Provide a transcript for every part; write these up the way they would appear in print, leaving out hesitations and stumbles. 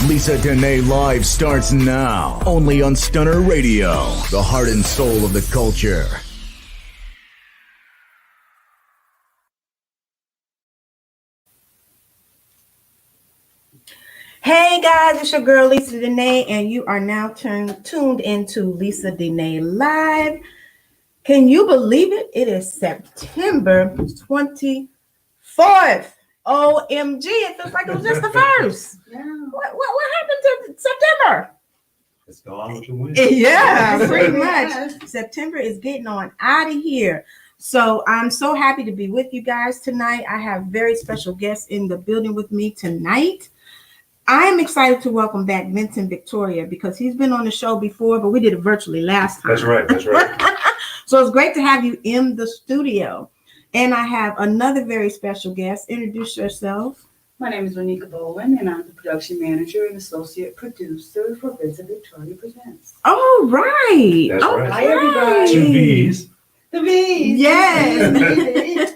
Lisa Denae Live starts now, only on Stunner Radio, the heart and soul of the culture. Hey guys, it's your girl Lisa Denae, and you are now tuned into Lisa Denae Live. Can you believe it? It is September 24th. OMG, it feels like it was just the first. Yeah. What happened to September? It's gone with the wind. Yeah, pretty much. September is getting on out of here. So I'm so happy to be with you guys tonight. I have very special guests in the building with me tonight. I'm excited to welcome back Vincent Victoria because he's been on the show before, but we did it virtually last time. That's right. So it's great to have you in the studio. And I have another very special guest. Introduce yourself. My name is Monica Bowen, and I'm the production manager and associate producer for Vincent Victoria Presents. Oh, right. That's right. Hi, everybody. 2 B's. The B's. Yes.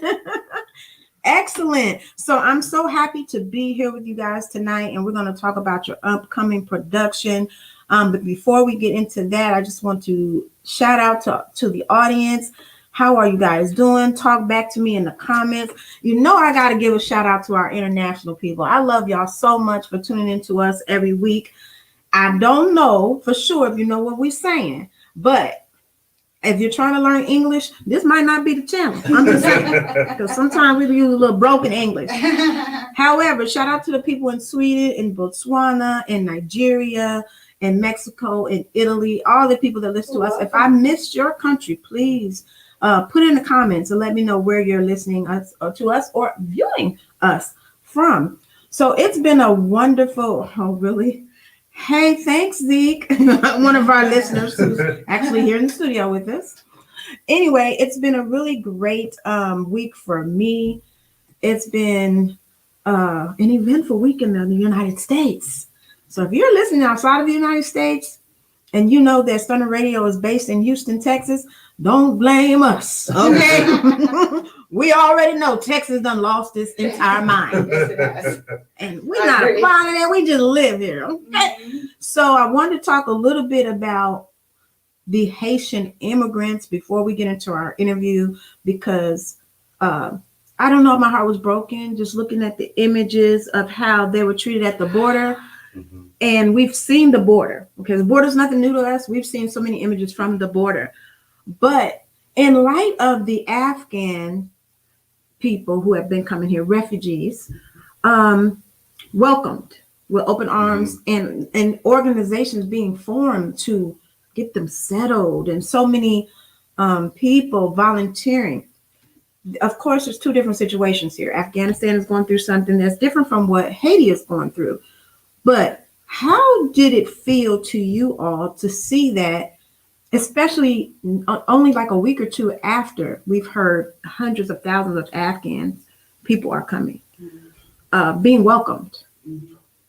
Excellent. So I'm so happy to be here with you guys tonight, and we're going to talk about your upcoming production. But before we get into that, I just want to shout out to the audience. How are you guys doing? Talk back to me in the comments. You know I got to give a shout out to our international people. I love y'all so much for tuning in to us every week. I don't know for sure if you know what we're saying, but if you're trying to learn English, this might not be the channel. I'm just saying, because sometimes we use a little broken English. However, shout out to the people in Sweden, in Botswana, in Nigeria, in Mexico, in Italy, all the people that listen to us. If I missed your country, please put in the comments and let me know where you're listening to us or viewing us from. So it's been a wonderful, really? Hey, thanks, Zeke, one of our listeners who's actually here in the studio with us. Anyway, it's been a really great week for me. It's been an eventful week in the United States. So if you're listening outside of the United States and you know that Stunner Radio is based in Houston, Texas, don't blame us, okay? We already know Texas done lost its entire mind. And we're not a part of that. We just live here, okay? Mm-hmm. So I wanted to talk a little bit about the Haitian immigrants before we get into our interview, because I don't know if my heart was broken just looking at the images of how they were treated at the border. Mm-hmm. And we've seen the border, because the border is nothing new to us. We've seen so many images from the border. But in light of the Afghan people who have been coming here, refugees, welcomed with open arms, and organizations being formed to get them settled, and so many people volunteering. Of course, there's two different situations here. Afghanistan is going through something that's different from what Haiti is going through. But how did it feel to you all to see that, especially only like a week or two after we've heard hundreds of thousands of Afghan people are coming, being welcomed?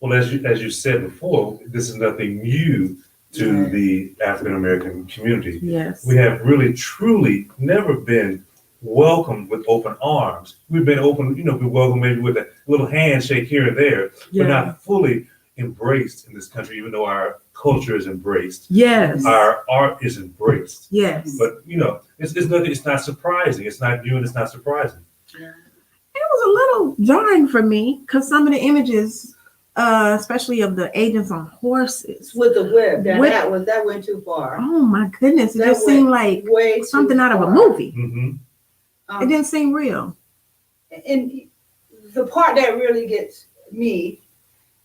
Well, as you said before, this is nothing new to the African American community. Yes. We have really, truly never been welcomed with open arms. We've been open, we welcome maybe with a little handshake here and there, but not fully embraced in this country, even though our culture is embraced. Yes. Our art is embraced. Yes. But it's nothing. It's not surprising. It's not new, and it's not surprising. Yeah. It was a little jarring for me because some of the images, especially of the agents on horses with the whip, that went too far. Oh my goodness! It just seemed like something out of a movie. Mm-hmm. It didn't seem real. And the part that really gets me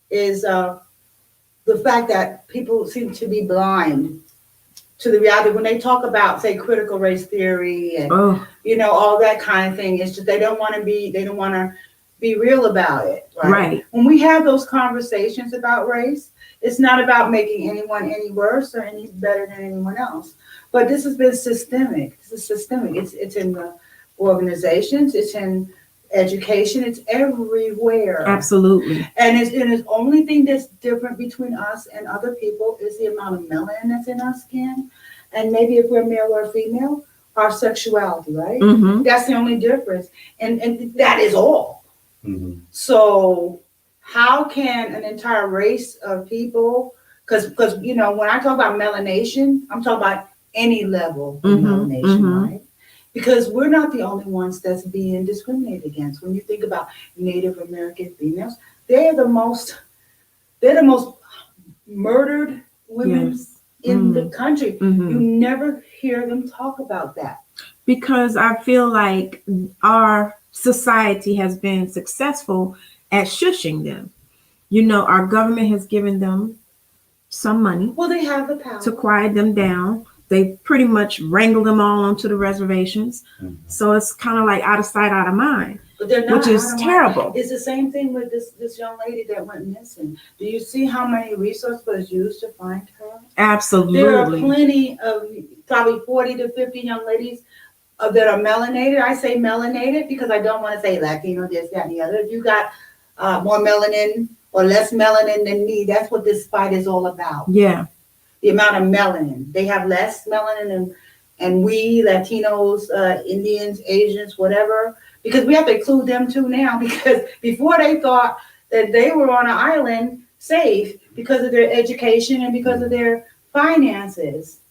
is the fact that people seem to be blind to the reality when they talk about, say, critical race theory and all that kind of thing. It's just they don't want to be real about it. Right. When we have those conversations about race, it's not about making anyone any worse or any better than anyone else. But this has been systemic. This is systemic. It's in the organizations. It's in education. It's everywhere. Absolutely. And the only thing that's different between us and other people is the amount of melanin that's in our skin, and maybe if we're male or female, our sexuality, right? Mm-hmm. That's the only difference, and that is all. Mm-hmm. So how can an entire race of people, because when I talk about melanation, I'm talking about any level of melanation, right? Because we're not the only ones that's being discriminated against. When you think about Native American females, they're the most murdered women in the country. You never hear them talk about that. Because I feel like our society has been successful at shushing them. Our government has given them some money. Well, they have the power to quiet them down. They pretty much wrangle them all onto the reservations. So it's kind of like out of sight, out of mind, but they're not, which is terrible. It's the same thing with this young lady that went missing. Do you see how many resources was used to find her? Absolutely. There are plenty of probably 40 to 50 young ladies that are melanated. I say melanated because I don't want to say Latino, this, that, and the other. If you got more melanin or less melanin than me, that's what this fight is all about. Yeah. The amount of melanin. They have less melanin and we, Latinos, Indians, Asians, whatever, because we have to include them too now, because before they thought that they were on an island safe because of their education and because of their finances.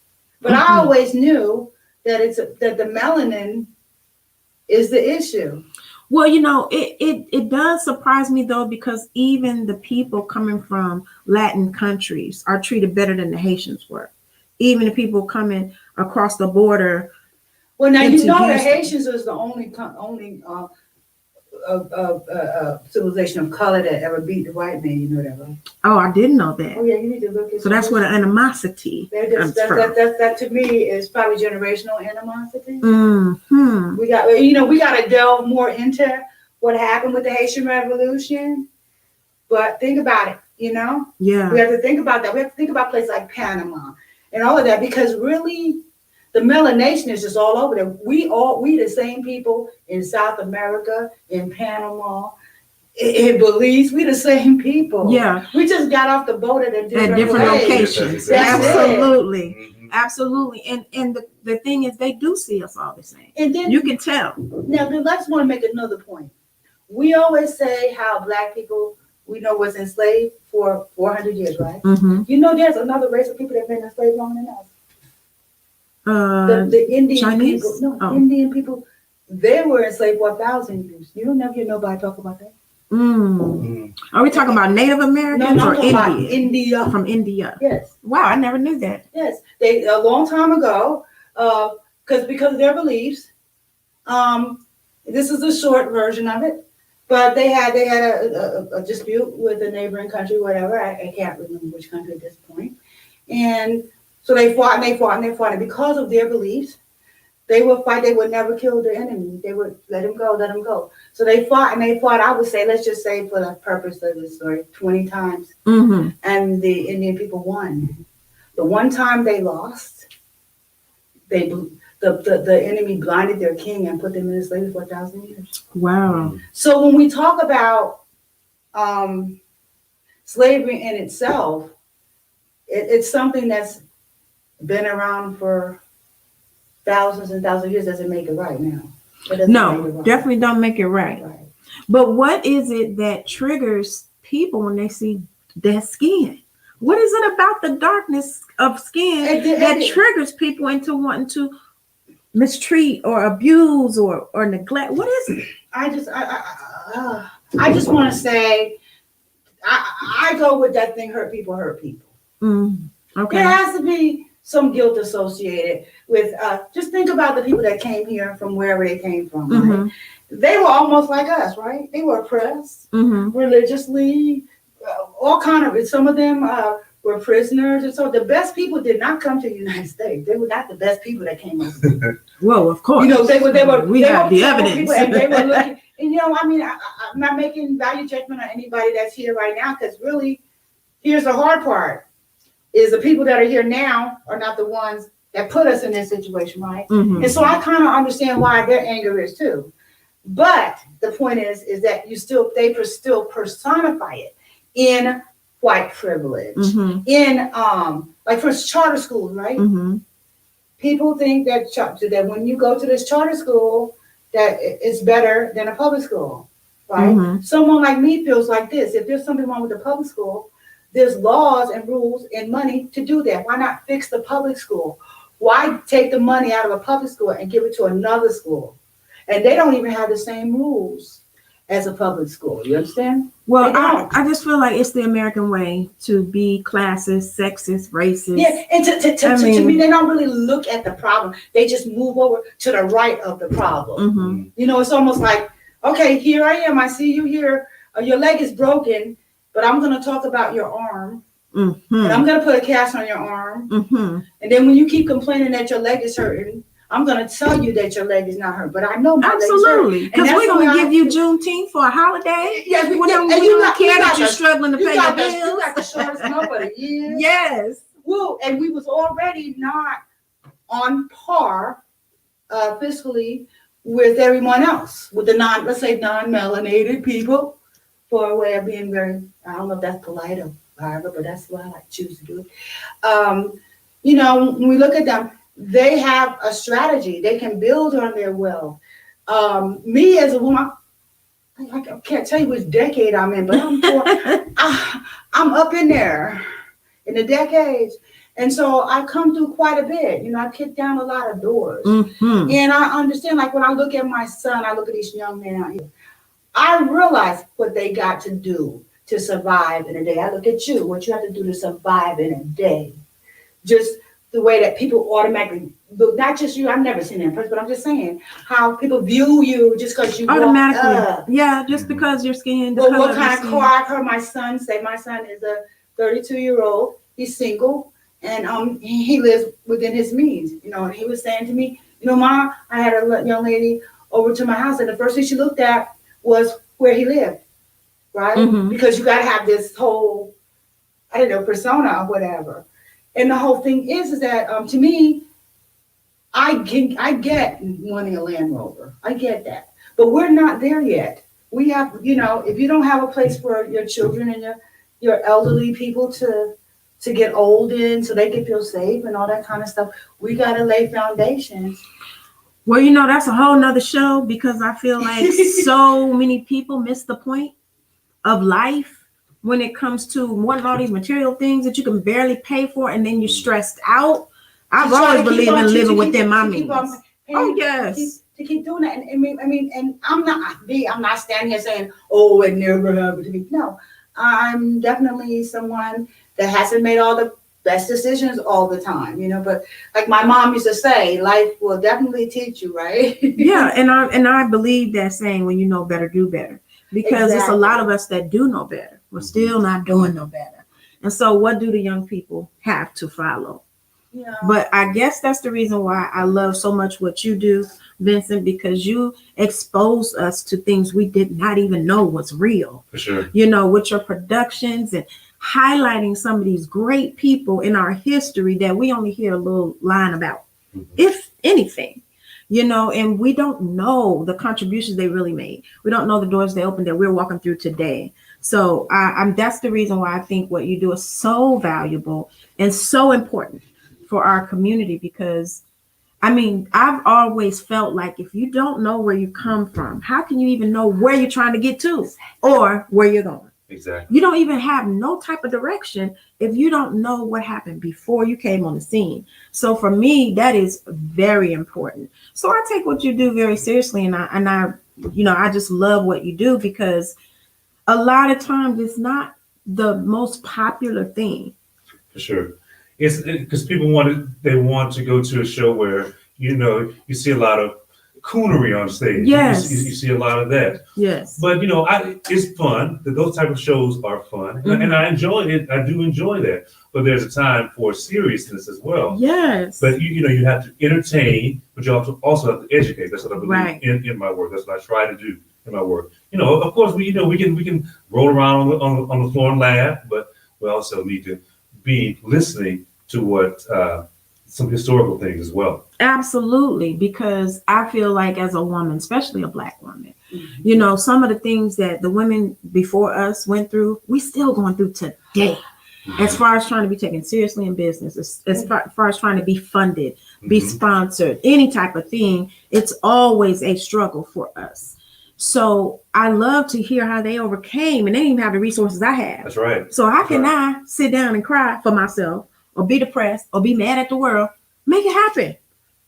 But I always knew that that the melanin is the issue. Well, it does surprise me though, because even the people coming from Latin countries are treated better than the Haitians were. Even the people coming across the border. Well, now the Haitians is the only civilization of color that ever beat the white man. You know that, right? Oh, I didn't know that. Oh yeah, you need to look at. So that's where the animosity comes from. That to me is probably generational animosity. We got to delve more into what happened with the Haitian Revolution. But think about it, Yeah. We have to think about that. We have to think about places like Panama and all of that, because really the melanation is just all over there. We the same people in South America, in Panama, in Belize, we the same people. Yeah. We just got off the boat at different locations. That's Absolutely. Absolutely. And the thing is, they do see us all the same. And then you can tell. Now, let's want to make another point. We always say how Black people, was enslaved for 400 years, right? There's another race of people that have been enslaved longer than us. The Indian Chinese? people. No, Indian people, they were enslaved for 1,000 years. You don't never hear nobody talk about that. Are we talking about Native Americans or Indian? India. From India. Yes. Wow, I never knew that. Yes. They a long time ago, because of their beliefs. This is a short version of it, but they had a dispute with a neighboring country, whatever. I can't remember which country at this point. And so they fought and they fought and they fought. And because of their beliefs, they would fight. They would never kill their enemy. They would let him go. So they fought and they fought. I would say, let's just say for the purpose of this story, 20 times. And the Indian people won. The one time they lost, the enemy blinded their king and put them in slavery for 1,000 years. Wow. So when we talk about slavery in itself, it's something that's been around for thousands and thousands of years. Doesn't make it right now. No, definitely don't make it right. But what is it that triggers people when they see their skin? What is it about the darkness of skin that triggers people into wanting to mistreat or abuse or neglect? What is it? I just want to say, I go with that thing. Hurt people. Okay. There has to be some guilt associated with. Just think about the people that came here from wherever they came from. Right? They were almost like us, right? They were oppressed religiously, all kind of. Some of them were prisoners, and so the best people did not come to the United States. They were not the best people that came over. Well, of course, they were. We have the evidence, and they were looking. And I'm not making value judgment on anybody that's here right now, because really, here's the hard part: is the people that are here now are not the ones that put us in this situation, right? And so I kind of understand why their anger is too. But the point is that they still personify it in white privilege, in like for charter schools, right? People think that when you go to this charter school, that it's better than a public school. right? Mhm. Someone like me feels like this. If there's something wrong with the public school, there's laws and rules and money to do that. Why not fix the public school? Why take the money out of a public school and give it to another school? And they don't even have the same rules as a public school. You understand? Well, They don't. I just feel like it's the American way to be classist, sexist, racist. Yeah, and I to mean- me, they don't really look at the problem. They just move over to the right of the problem. Mhm. You know, it's almost like, okay, here I am. I see you here. Your leg is broken, but I'm going to talk about your arm. And Mhm. I'm going to put a cast on your arm. Mhm. And then when you keep complaining that your leg is hurting, I'm going to tell you that your leg is not hurt. But I know my leg is hurt. Absolutely, because And we're that's going why to I- give you Juneteenth for a holiday. Yes, We and don't you got- care you that got you're the- struggling to you pay your got the- bills. You got the shortest number of the year. Yes. Woo, and we was already not on par fiscally with everyone else, with the let's say non-melanated people, for a way of being very, I don't know if that's polite or however, but that's why I choose to do it. You know, when we look at them, they have a strategy. They can build on their wealth. Me as a woman, I can't tell you which decade I'm in, but I'm up in there in the decades. And so I've come through quite a bit. You know, I've kicked down a lot of doors. Mhm. And I understand, like when I look at my son, I look at these young men out here, I realize what they got to do to survive in a day. I look at you, what you have to do to survive in a day. Just the way that people automatically, not just you, I've never seen it in person, but I'm just saying how people view you just because you Automatically. walk up. Yeah, just because your skin. Well, what kind of car? I've heard my son say, my son is a 32-year-old. He's single, and he lives within his means. You know, and he was saying to me, you know, Mom, I had a young lady over to my house, and the first thing she looked at was where he lived, right? Mhm. Because you got to have this whole, I don't know, persona or whatever. And the whole thing is that to me, I get wanting a Land Rover. I get that. But we're not there yet. We have, you know, if you don't have a place for your children and your elderly people to get old in so they can feel safe and all that kind of stuff, we got to lay foundations. Well, you know, that's a whole nother show, because I feel like so many people miss the point of life when it comes to wanting all these material things that you can barely pay for, and then you're stressed out. I've always believed in living within my means. Oh, yes. To keep doing that. And I mean, and I'm not standing here saying, oh, it never happened to me. No, I'm definitely someone that hasn't made all the best decisions all the time, you know, but like my mom used to say, life will definitely teach you, right? Yeah, and I believe that saying, when you know better, do better. Because it's a lot of us that do know better. We're still not doing no better. And so what do the young people have to follow? Yeah. But I guess that's the reason why I love so much what you do, Vincent, because you expose us to things we did not even know was real. For sure. You know, with your productions and highlighting some of these great people in our history that we only hear a little line about, if anything. You know, and we don't know the contributions they really made. We don't know the doors they opened that we're walking through today. So I'm that's the reason why I think what you do is so valuable and so important for our community, because I mean, I've always felt like if you don't know where you come from, how can you even know where you're trying to get to or where you're going? Exactly. You don't even have no type of direction if you don't know what happened before you came on the scene. So for me, that is very important. So I take what you do very seriously, and I you know, I just love what you do, because a lot of times it's not the most popular thing. For sure. It's because people want to go to a show where, you know, you see a lot of coonery on stage. Yes. You see a lot of that. Yes. But, you know, it's fun. Those type of shows are fun. Mhm. And I enjoy it. I do enjoy that. But there's a time for seriousness as well. Yes. But, you know, you have to entertain, but you also have to educate. That's what I believe Right. in my work. That's what I try to do in my work. You know, of course, we can roll around on the floor and laugh, but we also need to be listening to what some historical things as well. Absolutely, because I feel like as a woman, especially a Black woman, you know, some of the things that the women before us went through, we still going through today. As far as trying to be taken seriously in business, as far as trying to be funded, be sponsored, any type of thing, it's always a struggle for us. So I love to hear how they overcame, and they didn't even have the resources I have. That's right. So how That's can right. I sit down and cry for myself or be depressed or be mad at the world? Make it happen.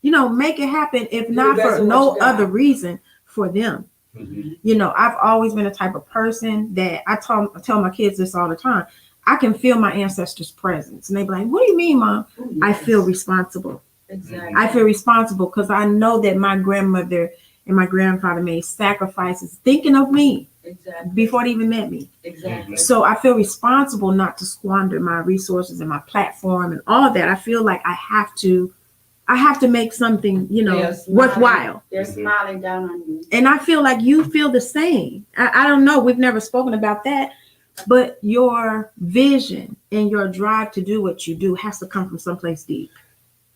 Make it happen, if not that's for what no you got. other reason, for them. Mhm. I've always been a type of person that I tell my kids this all the time. I can feel my ancestors' presence. And they be like, what do you mean, Mom? Oh, I yes. feel responsible. Exactly. I feel responsible because I know that my grandmother and my grandfather made sacrifices thinking of me Exactly. before they even met me. Exactly. So I feel responsible not to squander my resources and my platform and all that. I feel like I have to make something, They're smiling. worthwhile. They're Mhm. smiling down on you. And I feel like you feel the same. I don't know. We've never spoken about that, but your vision and your drive to do what you do has to come from someplace deep.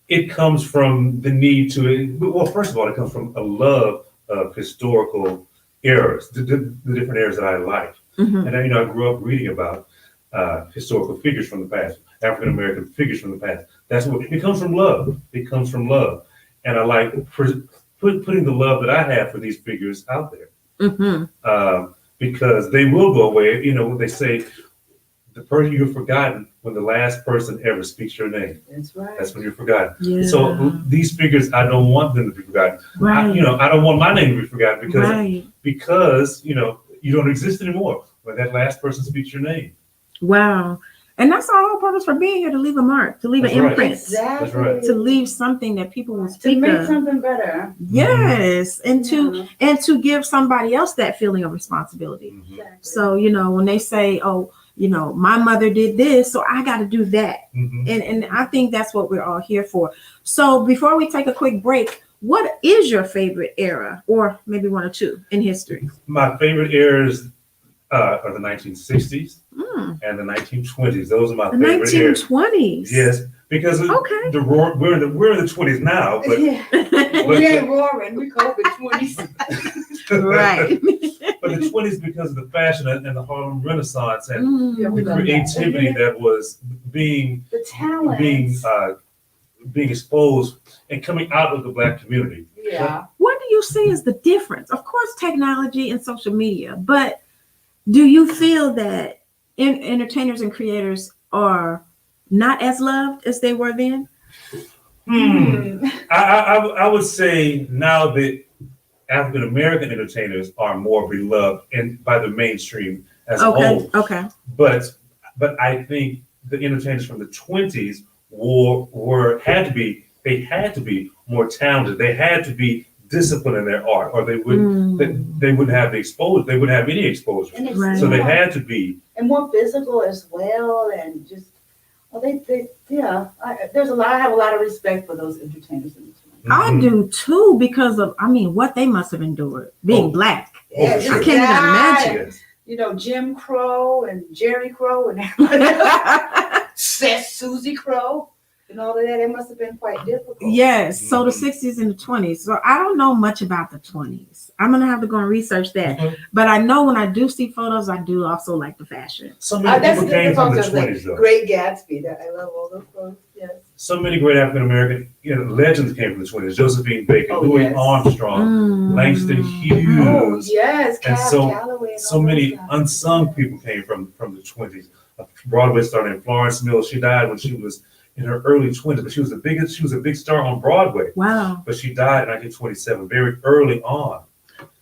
It comes from the need to, well, first of all, it comes from a love of historical eras, the different eras that I like. Mhm. And I grew up reading about historical figures from the past, African American figures from the past. That's what it comes from. Love. It comes from love, and I like putting the love that I have for these figures out there, Mhm. because they will go away. They say the person you've forgotten when the last person ever speaks your name. That's right. That's when you're forgotten. Yeah. So these figures, I don't want them to be forgotten. Right. I don't want my name to be forgotten because Right. you don't exist anymore when that last person speaks your name. Wow. And that's our whole purpose for being here, to leave a mark, to leave That's an right. imprint, Exactly. That's right. to leave something that people will To speak make of. something better. Yes. And Yeah. to give somebody else that feeling of responsibility. Mhm. Exactly. So, when they say, oh, my mother did this, so I got to do that. Mhm. And I think that's what we're all here for. So before we take a quick break, what is your favorite era, or maybe one or two, in history? My favorite eras are the 1960s Mm, and the 1920s. Those are my the favorite eras. 1920s. Yes, because Okay. we're in the 20s now, but Yeah. We ain't roaring. We COVID 20s. Right. But the 20s, because of the fashion and the Harlem Renaissance and Mm, Yeah, we the love that. creativity that was being The talent. being exposed and coming out of the Black community. Yeah. What do you see as the difference? Of course, technology and social media, but do you feel that entertainers and creators are not as loved as they were then? I would say now that African American entertainers are more beloved and by the mainstream as a whole. Okay. But I think the entertainers from the 20s had to be more talented. They had to be disciplined in their art, or they wouldn't have the exposure. They wouldn't have any exposure. And it's Right. So they more- had to be. and more physical as well, and just there's a lot. I have a lot of respect for those entertainers in this one. I Mhm. do too, because of what they must have endured being Oh. Black. Oh, for sure. I can't even imagine. Yes. Jim Crow and Jerry Crow and Seth Susie Crow and all of that. It must have been quite difficult. Yes. So the Mhm. 60s and the 20s. So I don't know much about the 20s. I'm gonna have to go and research that. Mhm. But I know when I do see photos, I do also like the fashion. So many That's people the came from the photos, like 20s, though. Great Gatsby. That I love all those photos. Yes. So many great African American legends came from the 20s. Josephine Baker, Oh, Louis yes. Armstrong, Mm. Langston Hughes. Oh yes, And Cab so- Calloway. And So all many those guys. unsung people came from the 20s. A Broadway star named Florence Mills. She died when she was in her early 20s, but she was a big star on Broadway. Wow. But she died in 1927, very early on.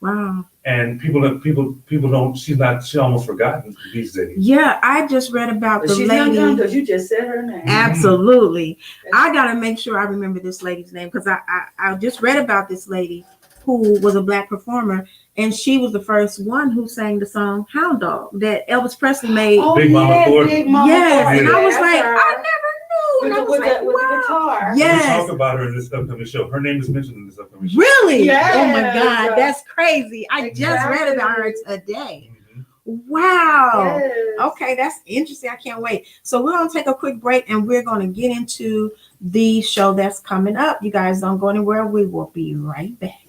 Wow. And people don't. She's almost forgotten these days. Yeah, I just read about But the she's young lady. because you just said her name. Absolutely. I gotta make sure I remember this lady's name, because I just read about this lady who was a Black performer, and she was the first one who sang the song Hound Dog that Elvis Presley made. Oh, Big Mama yeah, Thornton. Big Mama Yes, Thornton. and I was That's like, her. I never knew. with, And I the, was with, like, the, with the wow. guitar. We Yes. talk about her in this upcoming show. Her name is mentioned in this upcoming show. Really? Yes. Oh my God, that's crazy. I just read about her today. Mhm. Wow. Yes. Okay, that's interesting. I can't wait. So we're going to take a quick break, and we're going to get into the show that's coming up. You guys don't go anywhere. We will be right back.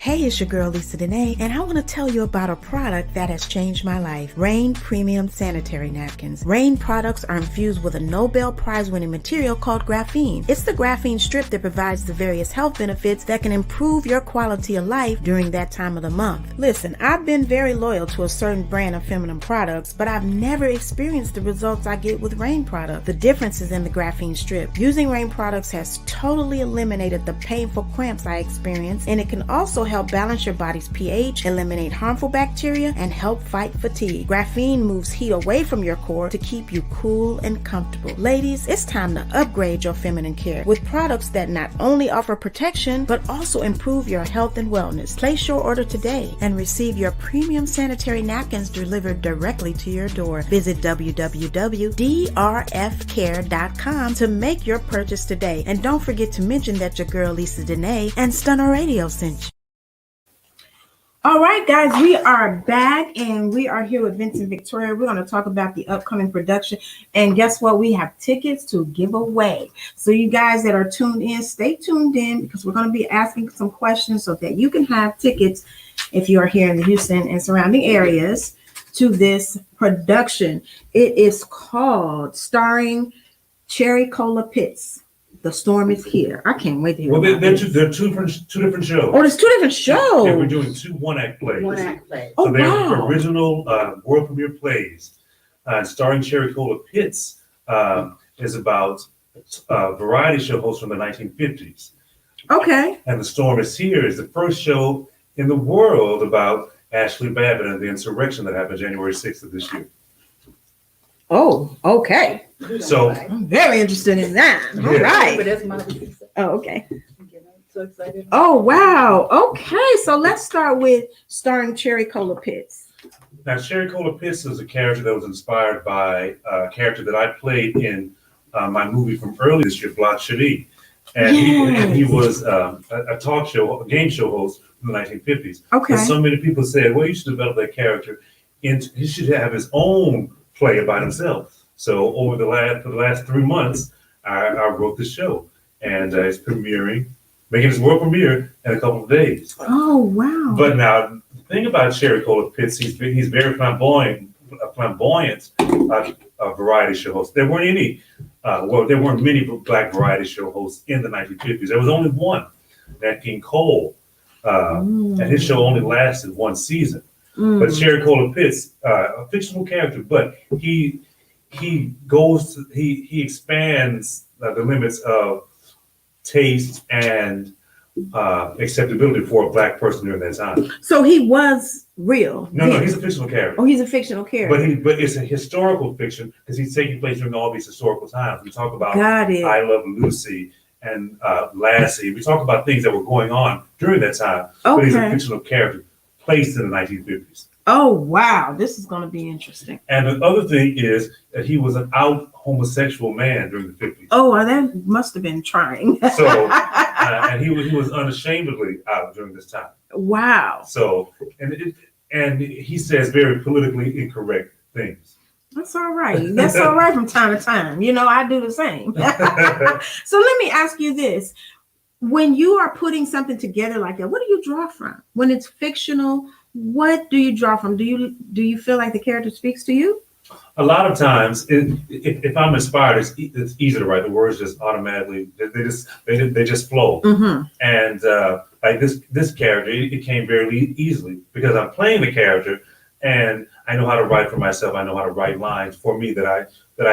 Hey, it's your girl Lisa Denae, and I want to tell you about a product that has changed my life. Rain Premium Sanitary Napkins. Rain products are infused with a Nobel Prize-winning material called graphene. It's the graphene strip that provides the various health benefits that can improve your quality of life during that time of the month. Listen, I've been very loyal to a certain brand of feminine products, but I've never experienced the results I get with Rain products. The difference is in the graphene strip. Using Rain products has totally eliminated the painful cramps I experience, and it can also help balance your body's pH, eliminate harmful bacteria, and help fight fatigue. Graphene moves heat away from your core to keep you cool and comfortable. Ladies, it's time to upgrade your feminine care with products that not only offer protection, but also improve your health and wellness. Place your order today and receive your premium sanitary napkins delivered directly to your door. Visit www.drfcare.com to make your purchase today. And don't forget to mention that your girl Lisa Denae and Stunner Radio sent you. All right, guys, we are back and we are here with Vincent Victoria. We're going to talk about the upcoming production. And guess what? We have tickets to give away. So you guys that are tuned in, stay tuned in because we're going to be asking some questions so that you can have tickets if you are here in the Houston and surrounding areas to this production. It is called Starring Cherry Cola Pitts. The Storm is Here. I can't wait to hear about they're this. two different shows. Oh, there's two different shows. Yeah, we're doing two one-act plays. One-act plays. Oh, So they're wow. original world premiere plays. Starring Cherry Cola Pitts is about a variety show host from the 1950s. Okay. And The Storm is Here is the first show in the world about Ashley Babbitt and the insurrection that happened January 6th of this year. Oh, okay. So I'm very interested in that. All Yeah. right. But that's my Oh, okay. so excited. Oh, wow. Okay. So let's start with Starring Cherry Cola Pitts. now Cherry Cola Pitts is a character that was inspired by a character that I played in my movie from earlier this year, Block Shadi. And he was a talk show, a game show host from the 1950s. Okay. And so many people said, well, you should develop that character. He should have his own play about himself. So for the last 3 months, I wrote this show, and it's making its world premiere in a couple of days. Oh, wow. But now the thing about Cherry Cola Pitts, he's very flamboyant, variety show host. There weren't many black variety show hosts in the 1950s. There was only one, Nat King Cole, and his show only lasted one season. But Cherry Cola Pitts, a fictional character, but he expands the limits of taste and acceptability for a black person during that time. So he was real. No, he's a fictional character. Oh, he's a fictional character. But it's a historical fiction because he's taking place during all these historical times. We talk about Got it. I Love Lucy and Lassie. We talk about things that were going on during that time. But he's a Okay. fictional character placed in the 1950s. Oh, wow. This is going to be interesting. And the other thing is that he was an out homosexual man during the 50s. Oh, well, that must have been trying. So, and he was unashamedly out during this time. Wow. So, and he says very politically incorrect things. That's all right. That's all right from time to time. You know, I do the same. So let me ask you this. When you are putting something together like that, what do you draw from? When it's fictional, what do you draw from? Do you feel like the character speaks to you? A lot of times, if I'm inspired, it's easy to write. The words just automatically they just flow. Mm-hmm. And like this character, it came very easily because I'm playing the character, and I know how to write for myself. I know how to write lines for me that I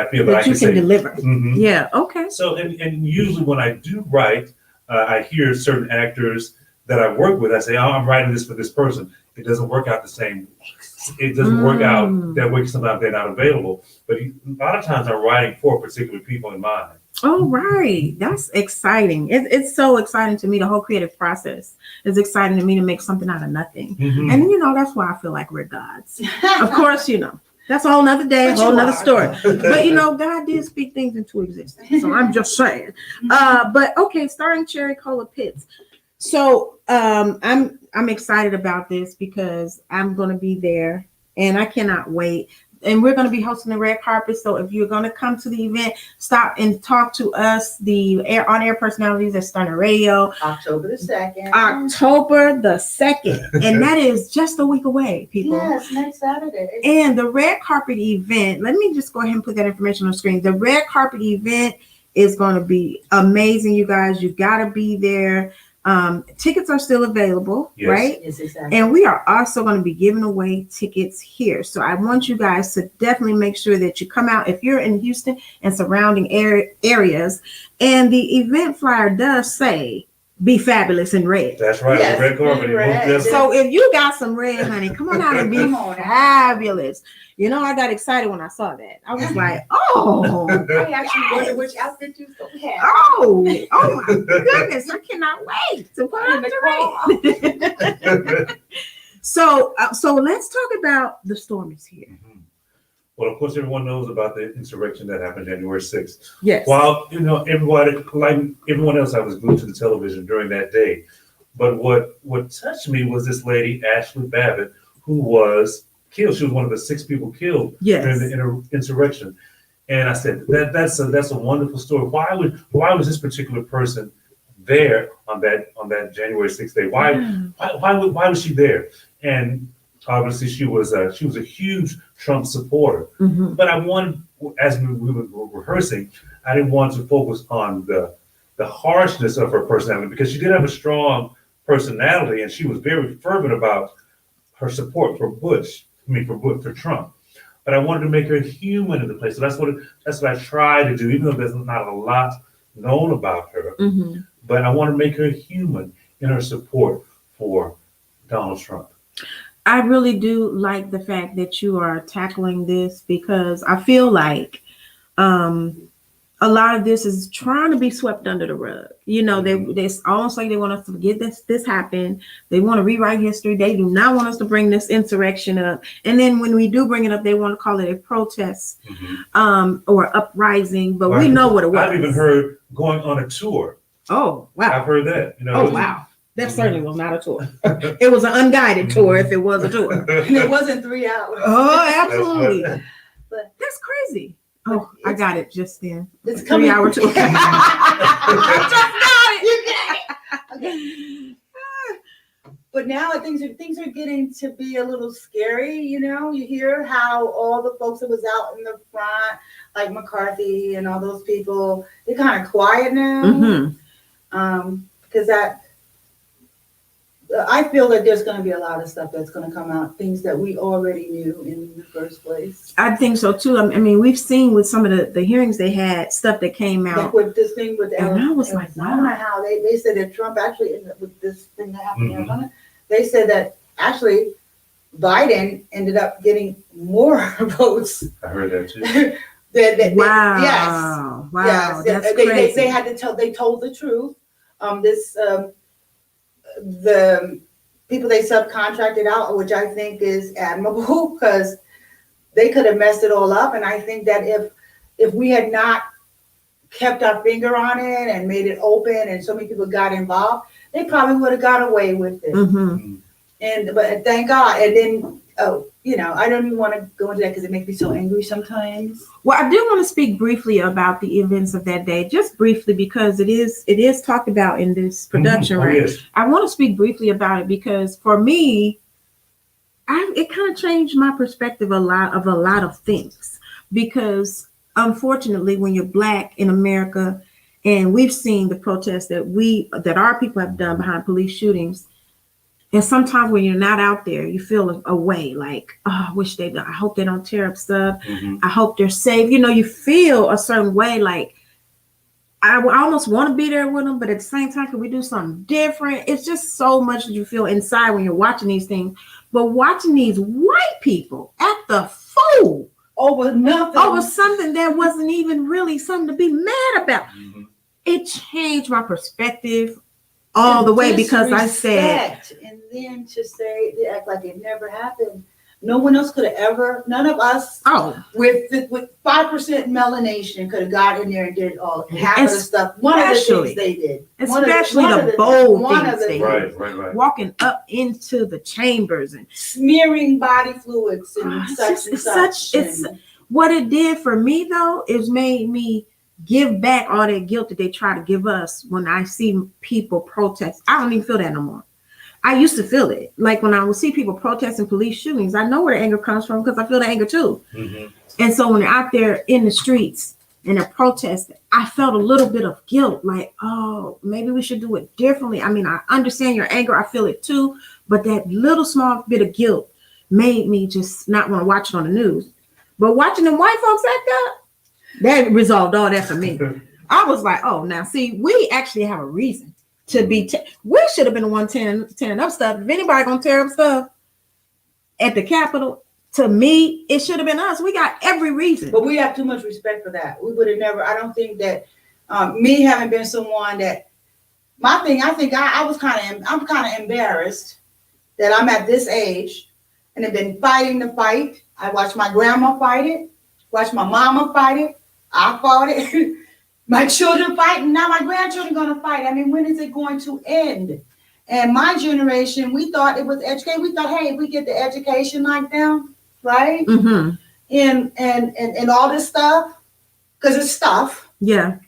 feel that I That you can can say. deliver. Mhm. Yeah. Okay. So and usually when I do write, I hear certain actors that I work with. I say, "Oh, I'm writing this for this person." It doesn't work out the same. It doesn't work out that way. Sometimes they're not available. But a lot of times I'm writing for particular people in mind. Oh, right. That's exciting. It's so exciting to me. The whole creative process is exciting to me to make something out of nothing. Mhm. And, you know, that's why I feel like we're gods. Of course, you know, that's a whole nother day, a But whole you nother are. story. But, you know, God did speak things into existence. So I'm just saying. But, okay, starring Cherry Cola Pitts. So I'm excited about this because I'm going to be there. And I cannot wait. and we're going to be hosting the red carpet. So if you're going to come to the event, stop and talk to us, the on-air personalities at Stunner Radio. October the 2nd. October the 2nd. And that is just a week away, people. Yes, next Saturday. And the red carpet event, let me just go ahead and put that information on the screen. The red carpet event is going to be amazing, you guys. You got to be there. Tickets are still available, Yes. right? Yes, exactly. And we are also going to be giving away tickets here. So I want you guys to definitely make sure that you come out if you're in Houston and surrounding areas. And the event flyer does say, "Be fabulous in red." That's right. Yes, The red carpet. in red. Yes. So if you got some red, honey, come on out and be Come on. fabulous. You know, I got excited when I saw that. I was like, oh, I actually wonder which outfit you going to have. oh my goodness. I cannot wait to put on the red. So let's talk about the storm is here. Mhm. Well, of course, everyone knows about the insurrection that happened January 6th. Yes. While, everybody, like everyone else, I was glued to the television during that day. But what touched me was this lady, Ashley Babbitt, who was killed. She was one of the 6 people killed during the insurrection. And I said, that's a wonderful story. Why was this particular person there on that January 6th day? Why was she there? And obviously she was a huge Trump supporter. Mhm. But I wanted, as we were rehearsing, I didn't want to focus on the harshness of her personality, because she did have a strong personality and she was very fervent about her support for for Trump. But I wanted to make her human in the place. So that's what I try to do, even though there's not a lot known about her. Mhm. But I want to make her human in her support for Donald Trump. I really do like the fact that you are tackling this, because I feel like a lot of this is trying to be swept under the rug. You know, it's almost like they want us to forget this happened. They want to rewrite history. They do not want us to bring this insurrection up. And then when we do bring it up, they want to call it a protest or uprising. But we know what it was. I've even heard going on a tour. Oh, wow. I've heard that. Oh, wow. That certainly was not a tour. It was an unguided tour if it was a tour. And it wasn't 3 hours. Oh, absolutely. But that's crazy. Oh, I got it just then. It's coming. 3 hour tour. I just got it. Okay. But now things are getting to be a little scary. You know, you hear how all the folks that was out in the front, like McCarthy and all those people, they're kind of quiet now. Because I feel that there's going to be a lot of stuff that's going to come out, things that we already knew in the first place. I think so too. I mean, we've seen with some of the hearings they had, stuff that came out. Like with this thing with and I was like, Arizona, wow. how they said that Trump actually ended up with this thing that happened in Arizona. They said that actually Biden ended up getting more votes. I heard that too. Wow. Yes. Wow. Yes. That's They crazy. they told the truth. The people they subcontracted out, which I think is admirable, because they could have messed it all up. And I think that if we had not kept our finger on it and made it open and so many people got involved, they probably would have got away with it. But thank God. And then I don't even want to go into that because it makes me so angry sometimes. Well, I do want to speak briefly about the events of that day, just briefly, because it is talked about in this production, right? Yes. I want to speak briefly about it because for me, it kind of changed my perspective a lot of things. Because unfortunately, when you're Black in America, and we've seen the protests that our people have done behind police shootings. And sometimes when you're not out there, you feel a way like, oh, I hope they don't tear up stuff. I hope they're safe. You know, you feel a certain way like, I almost want to be there with them, but at the same time, can we do something different? It's just so much that you feel inside when you're watching these things. But watching these white people act the fool over nothing, over something that wasn't even really something to be mad about. It changed my perspective all the way, because I said, and then to say they act like it never happened. No one else could have ever, none of us with 5% melanation could have got in there and did half of the stuff. One of the things they did. Especially the bold things they did. Right. Walking up into the chambers and smearing body fluids and such. It's what it did for me though, is made me give back all that guilt that they try to give us when I see people protest. I don't even feel that no more. I used to feel it. Like when I would see people protesting police shootings, I know where the anger comes from because I feel the anger too. Mm-hmm. And so when they're out there in the streets and they're protesting, I felt a little bit of guilt. Like, oh, maybe we should do it differently. I mean, I understand your anger. I feel it too. But that little small bit of guilt made me just not want to watch it on the news. But watching them white folks act up, that resolved all that for me. I was like, oh, now see, we actually have a reason to be. We should have been the one tearing up stuff. If anybody gonna tear up stuff at the Capitol, to me, it should have been us. We got every reason. But we have too much respect for that. We would have never. I don't think that me having been someone that my thing. I think I'm kind of embarrassed that I'm at this age and have been fighting the fight. I watched my grandma fight it. Watched my mama fight it. I fought it. My children fight, and now my grandchildren are going to fight. I mean, when is it going to end? And my generation, we thought it was educated. We thought, hey, if we get the education like them, right? Mm-hmm. And all this stuff, because it's stuff. Yeah.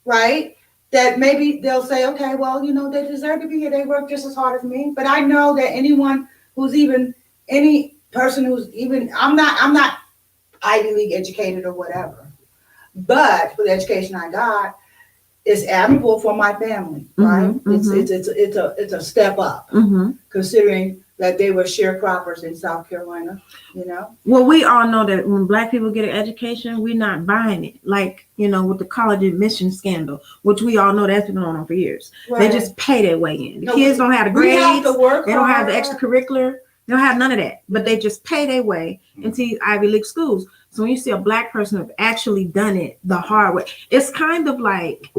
Right? That maybe they'll say, okay, well, you know, they deserve to be here. They work just as hard as me. But I know that anyone who's even, any person who's even, I'm not Ivy League educated or whatever. But for the education I got, it's admirable for my family, right? Mm-hmm. It's a step up, considering that they were sharecroppers in South Carolina, you know? Well, we all know that when Black people get an education, we're not buying it. Like, you know, with the college admission scandal, which we all know that's been going on for years. Right. They just pay their way in. The kids don't have the grades. They don't have the extracurricular. They don't have none of that. But they just pay their way into these Ivy League schools. So when you see a Black person have actually done it the hard way, it's kind of like,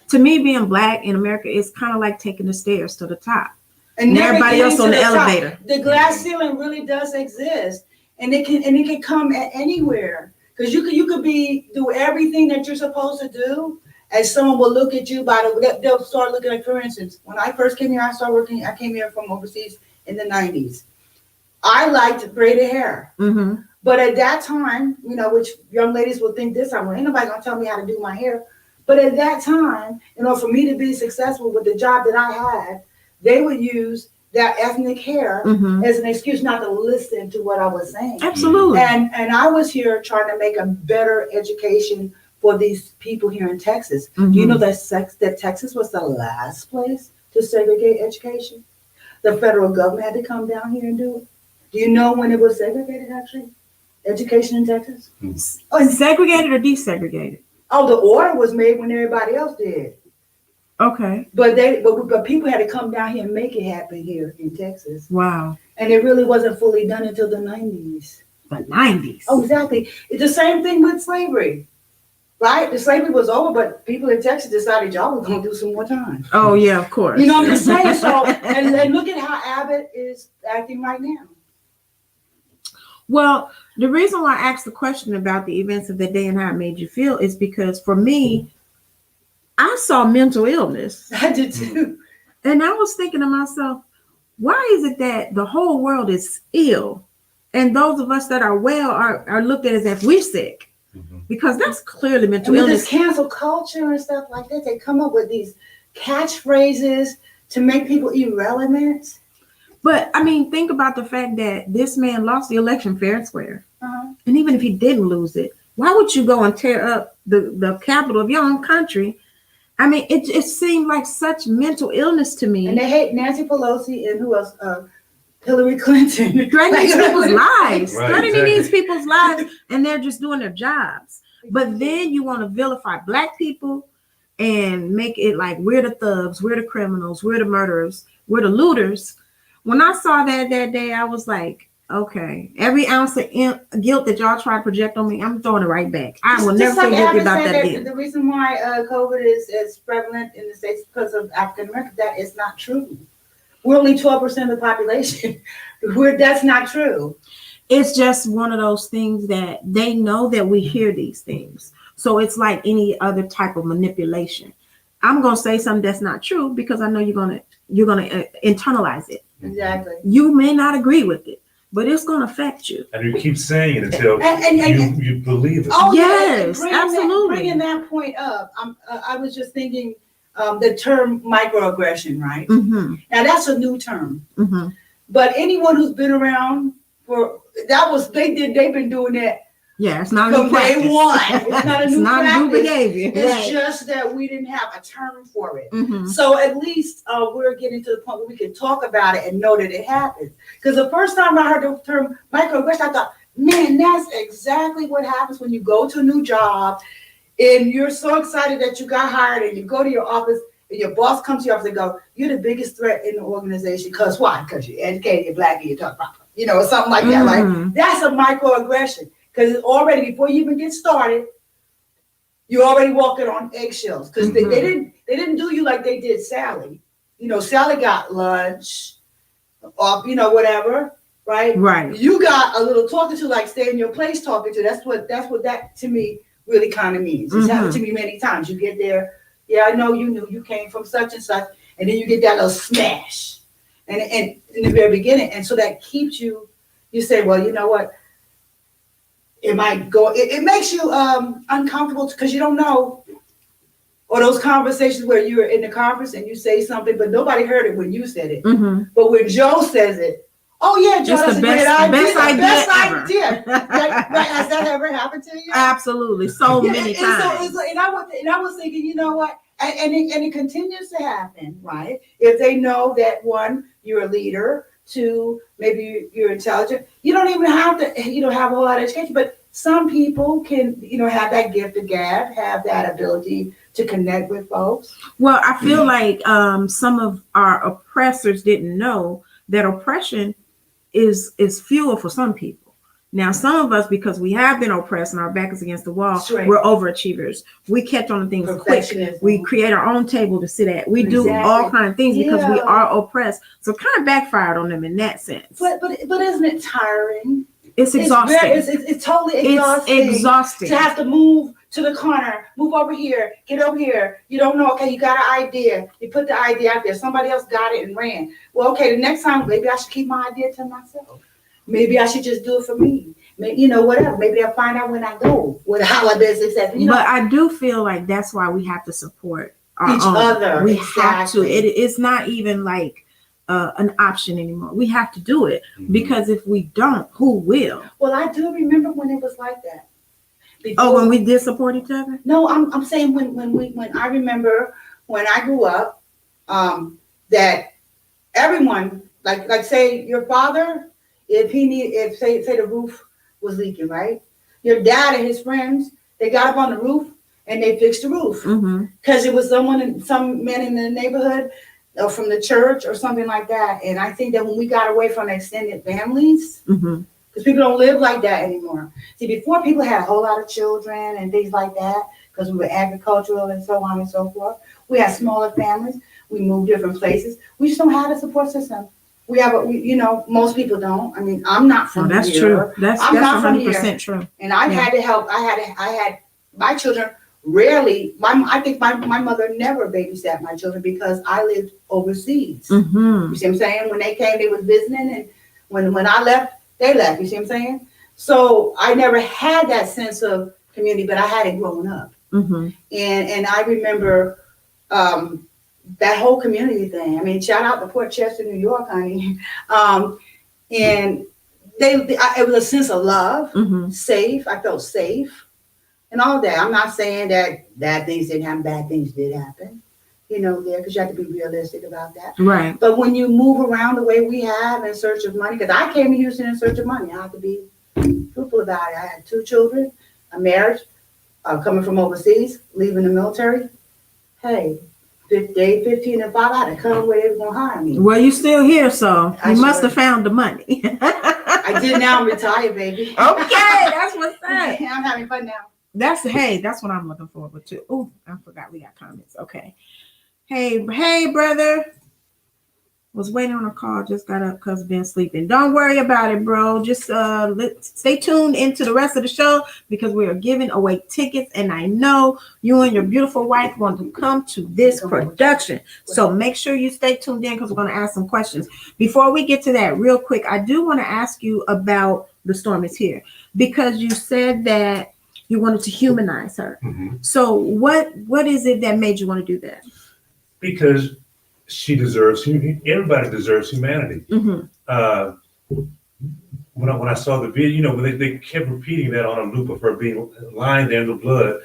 to me, being Black in America is kind of like taking the stairs to the top. And everybody else on the elevator. The glass ceiling really does exist, and it can come at anywhere. Because you could do everything that you're supposed to do, and someone will look at you they'll start looking at. For instance, when I first came here, I came here from overseas in the 90s. I liked braided hair. Mm-hmm. But at that time, you know, which young ladies will think this time, well, ain't nobody gonna tell me how to do my hair. But at that time, you know, for me to be successful with the job that I had, they would use that ethnic hair as an excuse not to listen to what I was saying. Absolutely. And I was here trying to make a better education for these people here in Texas. Do you know that Texas was the last place to segregate education? The federal government had to come down here and do it. Do you know when it was segregated, actually? Education in Texas? Oh, segregated or desegregated? Oh, the order was made when everybody else did. Okay. But people had to come down here and make it happen here in Texas. Wow. And it really wasn't fully done until the 90s. The 90s? Oh, exactly. It's the same thing with slavery. Right? The slavery was over, but people in Texas decided y'all were going to do some more time. Oh, yeah, of course. You know what I'm saying? So, and look at how Abbott is acting right now. Well, the reason why I asked the question about the events of the day and how it made you feel is because for me, I saw mental illness. I did too. And I was thinking to myself, why is it that the whole world is ill and those of us that are well are looked at as if we're sick? Because that's clearly mental illness. This cancel culture and stuff like that, they come up with these catchphrases to make people irrelevant. But I mean, think about the fact that this man lost the election fair and square. And even if he didn't lose it, why would you go and tear up the capital of your own country? I mean, it seemed like such mental illness to me. And they hate Nancy Pelosi and who else? Hillary Clinton. Threatening people's lives. Threatening these people's lives, and they're just doing their jobs. But then you want to vilify Black people and make it like we're the thugs, we're the criminals, we're the murderers, we're the looters. When I saw that day, I was like, okay, every ounce of guilt that y'all try to project on me, I'm throwing it right back. I will never feel guilty about that again. The reason why COVID is prevalent in the States is because of African Americans. That is not true. We're only 12% of the population. That's not true. It's just one of those things that they know that we hear these things. So it's like any other type of manipulation. I'm gonna say something that's not true because I know you're gonna internalize it. Exactly. You may not agree with it, but it's gonna affect you. And you keep saying it until you believe it. Oh Yes, bringing absolutely. Bringing that point up, I was just thinking the term microaggression, right? Mm-hmm. Now that's a new term, Mm-hmm. but anyone who's been around they've been doing that. Yeah, it's not a new From day practice. one. It's not a new new practice. behavior. It's just that we didn't have a term for it. Mm-hmm. So at least we're getting to the point where we can talk about it and know that it happens. Because the first time I heard the term microaggression, I thought, man, that's exactly what happens when you go to a new job and you're so excited that you got hired and you go to your office and your boss comes to your office and go, you're the biggest threat in the organization. Because why? Because you're educated, you're black, and you talk proper. You know, something like that, right? That's a microaggression. Because already before you even get started, you're already walking on eggshells. Because they didn't do you like they did Sally. You know, Sally got lunch, or whatever, right? Right. You got a little talking to, like stay in your place talking to. That's what that to me really kind of means. It's happened to me many times. You get there, yeah, I know you knew you came from such and such, and then you get that little smash, and in the very beginning, and so that keeps you. You say, well, you know what? It might go. It makes you uncomfortable because you don't know. Or those conversations where you're in the conference and you say something, but nobody heard it when you said it. Mm-hmm. But when Joe says it, oh yeah, Joe, that's a great idea. Best idea. Right? Has that ever happened to you? Absolutely, so many times. And I was thinking, you know what? And it continues to happen, right? If they know that one, you're a leader. Two, maybe you're intelligent. You don't even have to, have a whole lot of education. But some people can, have that gift of gab, have that ability to connect with folks. Well, I feel like some of our oppressors didn't know that oppression is fuel for some people. Now, some of us, because we have been oppressed and our back is against the wall, we're overachievers. We catch on to things quick. We create our own table to sit at. We do all kinds of things because we are oppressed. So it kind of backfired on them in that sense. But isn't it tiring? It's exhausting. It's totally exhausting. It's exhausting. To have to move to the corner, move over here, get over here. You don't know, okay, you got an idea. You put the idea out there. Somebody else got it and ran. Well, okay, the next time, maybe I should keep my idea to myself. Maybe I should just do it for me. Maybe, whatever. Maybe I'll find out when I go how I been successful. But I do feel like that's why we have to support each other. We have to. It's not even like an option anymore. We have to do it because if we don't, who will? Well, I do remember when it was like that. Before, when we did support each other? No, I'm saying when I remember when I grew up, that everyone like say your father. If say the roof was leaking, right? Your dad and his friends, they got up on the roof and they fixed the roof because it was some men in the neighborhood or from the church or something like that. And I think that when we got away from extended families, because people don't live like that anymore. See, before people had a whole lot of children and things like that because we were agricultural and so on and so forth. We had smaller families. We moved different places. We just don't have a support system. We have most people don't. I mean, I'm not from here. That's true. That's 100% true. And I had to help. I had my children rarely. I think my mother never babysat my children because I lived overseas. You see what I'm saying? When they came, they was visiting, and when I left, they left. You see what I'm saying? So I never had that sense of community, but I had it growing up. And I remember. That whole community thing. I mean, shout out to Port Chester, New York, honey. And it was a sense of love, safe. I felt safe, and all that. I'm not saying that bad things didn't happen. Bad things did happen, there because you have to be realistic about that. Right. But when you move around the way we have in search of money, because I came to Houston in search of money, I have to be truthful about it. I had 2 children, a marriage, coming from overseas, leaving the military. Hey. 15 and 5, I had to come where they were going to hire me. Well, you're still here, so you must have found the money. I did. Now I'm retired, baby. Okay, that's what's up. I'm having fun now. That's what I'm looking forward to. Oh, I forgot we got comments. Okay. Hey, brother. Was waiting on a call, just got up because been sleeping. Don't worry about it, bro. Just stay tuned into the rest of the show because we are giving away tickets, and I know you and your beautiful wife want to come to this production. So make sure you stay tuned in because we're going to ask some questions. Before we get to that, real quick, I do want to ask you about The Storm Is Here because you said that you wanted to humanize her. Mm-hmm. So what is it that made you want to do that? Because she deserves, everybody deserves humanity. Mm-hmm. When I saw the video, when they kept repeating that on a loop of her being lying there in the blood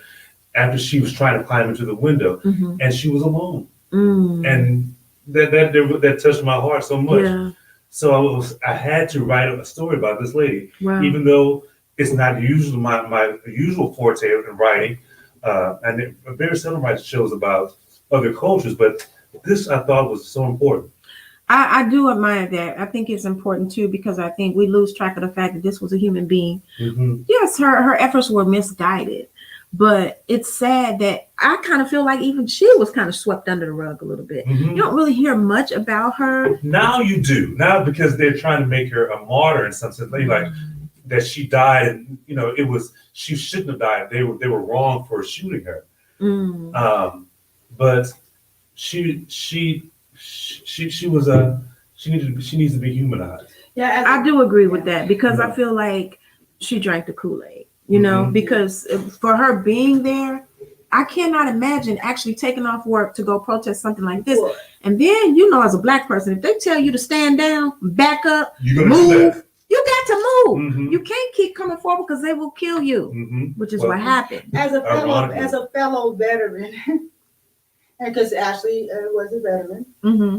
after she was trying to climb into the window, Mm-hmm. and she was alone, Mm. and that touched my heart so much. Yeah. So I had to write a story about this lady, Wow. even though it's not usually my usual forte in writing, and I very seldom write shows about other cultures, but this I thought was so important. I do admire that. I think it's important too because I think we lose track of the fact that this was a human being. Mm-hmm. Yes, her efforts were misguided, but it's sad that I kind of feel like even she was kind of swept under the rug a little bit. Mm-hmm. You don't really hear much about her. Now you do. Now because they're trying to make her a martyr in some sense, like that she died, and she shouldn't have died. They were wrong for shooting her. Mm. But she needs to be humanized. Yeah, I do agree with that because I feel like she drank the Kool-Aid, Mm-hmm. because for her being there, I cannot imagine actually taking off work to go protest something like this. Sure. And then, as a Black person, if they tell you to stand down, back up, You're gonna do move, that. you got to move. Mm-hmm. You can't keep coming forward because they will kill you, Mm-hmm. which is Well, what happened. as a Ironically. fellow veteran, and because Ashley was a veteran, Mm-hmm.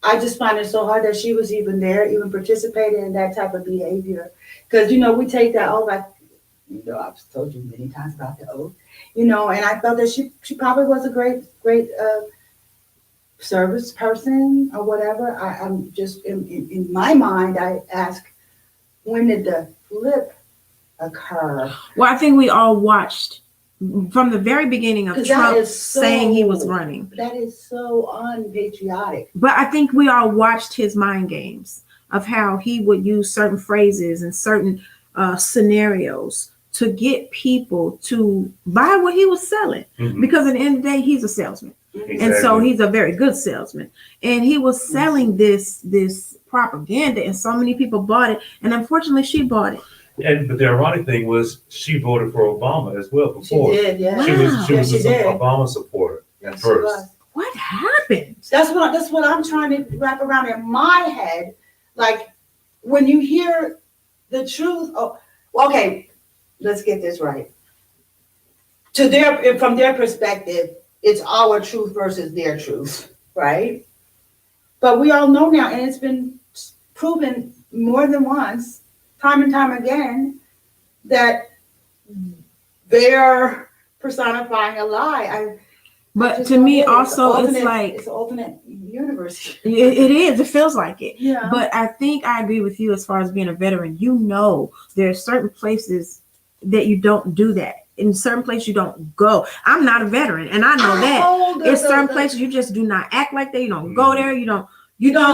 I just find it so hard that she was even there, even participating in that type of behavior. Because we take that oath. I've told you many times about the oath. And I felt that she probably was a great service person or whatever. I'm just in my mind. I ask, when did the flip occur? Well, I think we all watched from the very beginning of 'Cause that Trump is so- saying he was running. That is so unpatriotic. But I think we all watched his mind games of how he would use certain phrases and certain scenarios to get people to buy what he was selling. Mm-hmm. Because at the end of the day, he's a salesman. Exactly. And so he's a very good salesman. And he was selling this propaganda, and so many people bought it. And unfortunately, she bought it. But the ironic thing was she voted for Obama as well before. She did, yeah. She was Yes, she an did. Obama supporter at Yes, she first. was. What happened? That's what I'm trying to wrap around in my head. Like when you hear the truth. Oh, okay. Let's get this right. From their perspective, it's our truth versus their truth, right? But we all know now, and it's been proven more than once, time and time again, that they're personifying a lie. But to me, also, it's an alternate universe. It is. It feels like it. Yeah. But I think I agree with you as far as being a veteran. There are certain places that you don't do that. In certain places you don't go. I'm not a veteran, and I know that. It's certain places you just do not act like that. You don't go there. You don't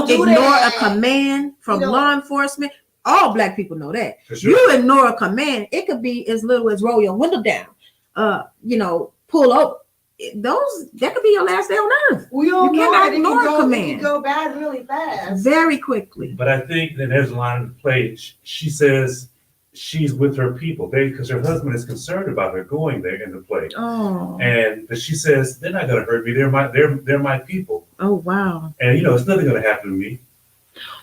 do ignore that. a command from law enforcement. All Black people know that. For sure. You ignore a command, it could be as little as roll your window down. Pull up. That could be your last day on earth. We all You know cannot that ignore a it command. can go bad really fast. Very quickly. But I think that there's a line in the play. She says she's with her people because her husband is concerned about her going there in the play. Oh. But she says they're not going to hurt me. They're my people. Oh wow. And it's nothing going to happen to me.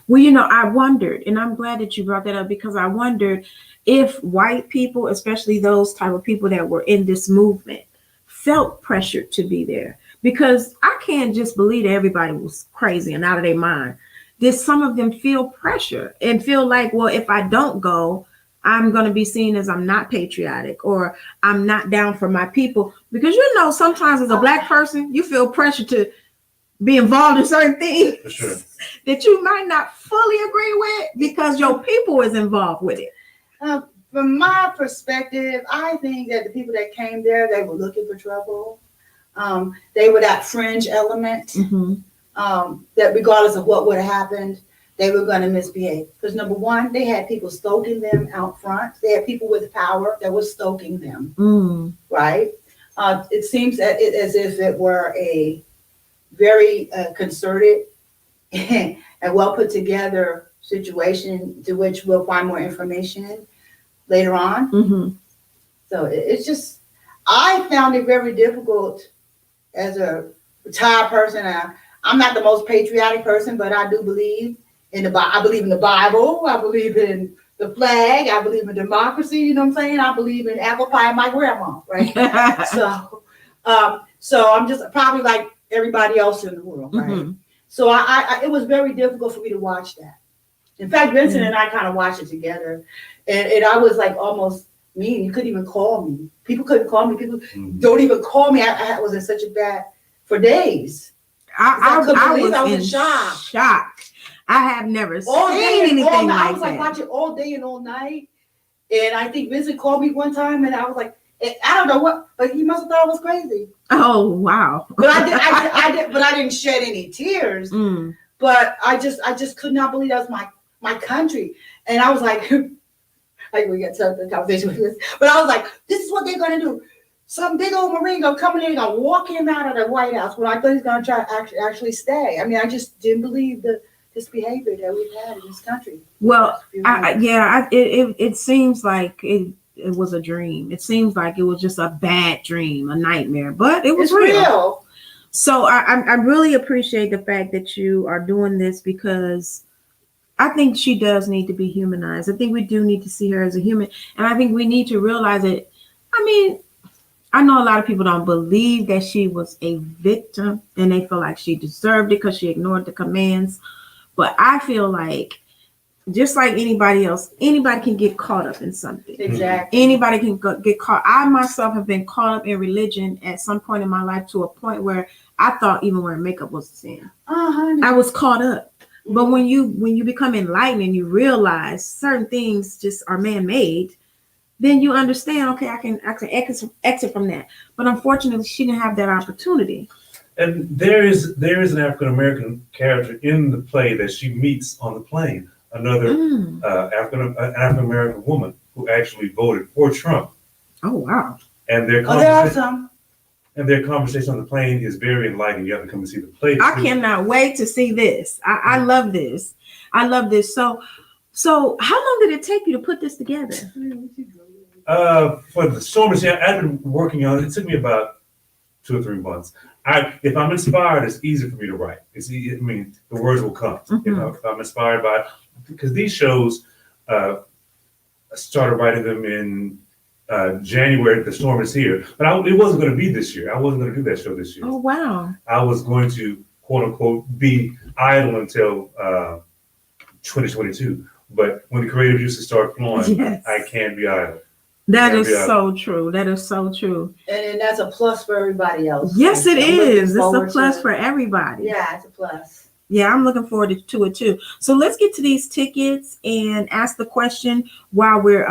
Well, I wondered, and I'm glad that you brought that up because I wondered if white people, especially those type of people that were in this movement, felt pressured to be there. Because I can't just believe that everybody was crazy and out of their mind. Did some of them feel pressure and feel like, well, if I don't go, I'm going to be seen as I'm not patriotic or I'm not down for my people? Because sometimes as a Black person, you feel pressure to be involved in certain things For sure. that you might not fully agree with because your people is involved with it. From my perspective, I think that the people that came there, they were looking for trouble. They were that fringe element. Mm-hmm. that regardless of what would have happened, they were going to misbehave. Because number one, they had people stoking them out front. They had people with power that were stoking them, right? It seems as if it were a very concerted and well put together situation to which we'll find more information later on. So it's just, I found it very difficult as a retired person. I'm not the most patriotic person, but I do believe in I believe in the Bible. I believe in the flag. I believe in democracy. You know what I'm saying? I believe in apple pie and my grandma, right? So I'm just probably like everybody else in the world, right? So I it was very difficult for me to watch that. In fact, Vincent and I kind of watched it together, and I was like almost mean. You couldn't even call me. People couldn't call me. People don't even call me. I was in such a bad for days. I was in shock. I have never seen anything like that. I was like watching all day and all night. And I think Vincent called me one time, and I was like, I don't know what, but he must have thought I was crazy. Oh wow! But I didn't shed any tears. But I just could not believe that was my country, and I was like, we get to the conversation with this, but I was like, this is what they're gonna do. Some big old Marine gonna come in here and gonna walk him out of the White House when I thought he's gonna try to actually stay. I mean, I just didn't believe this behavior that we've had in this country. Well, it seems like it was a dream. It seems like it was just a bad dream, a nightmare, but it was real. So I really appreciate the fact that you are doing this, because I think she does need to be humanized. I think we do need to see her as a human, and I think we need to realize that. I mean, I know a lot of people don't believe that she was a victim and they feel like she deserved it because she ignored the commands. But I feel like, just like anybody else, anybody can get caught up in something. Exactly. Anybody can get caught. I myself have been caught up in religion at some point in my life, to a point where I thought even wearing makeup was a sin. I was caught up. But when you become enlightened and you realize certain things just are man-made, then you understand, okay, I can exit from that. But unfortunately, she didn't have that opportunity. And there is an African-American character in the play that she meets on the plane, another African-American woman who actually voted for Trump. Oh, wow. And their conversation on the plane is very enlightening. You have to come and see the play. I cannot wait to see this. I love this. I love this. So how long did it take you to put this together? For the Storm, I've been working on it. It took me about 2 or 3 months. If I'm inspired, it's easy for me to write. It's easy. I mean, the words will come. If I'm inspired by it, because these shows, I started writing them in January. The Storm is Here, but it wasn't going to be this year. I wasn't going to do that show this year. Oh wow! I was going to, quote unquote, be idle until 2022. But when the creative juices start flowing, I can't be idle. That is so true. That is so true. And that's a plus for everybody else. Yes, it is. It's a plus for everybody. Yeah, it's a plus. Yeah, I'm looking forward to it too. So let's get to these tickets and ask the question while we're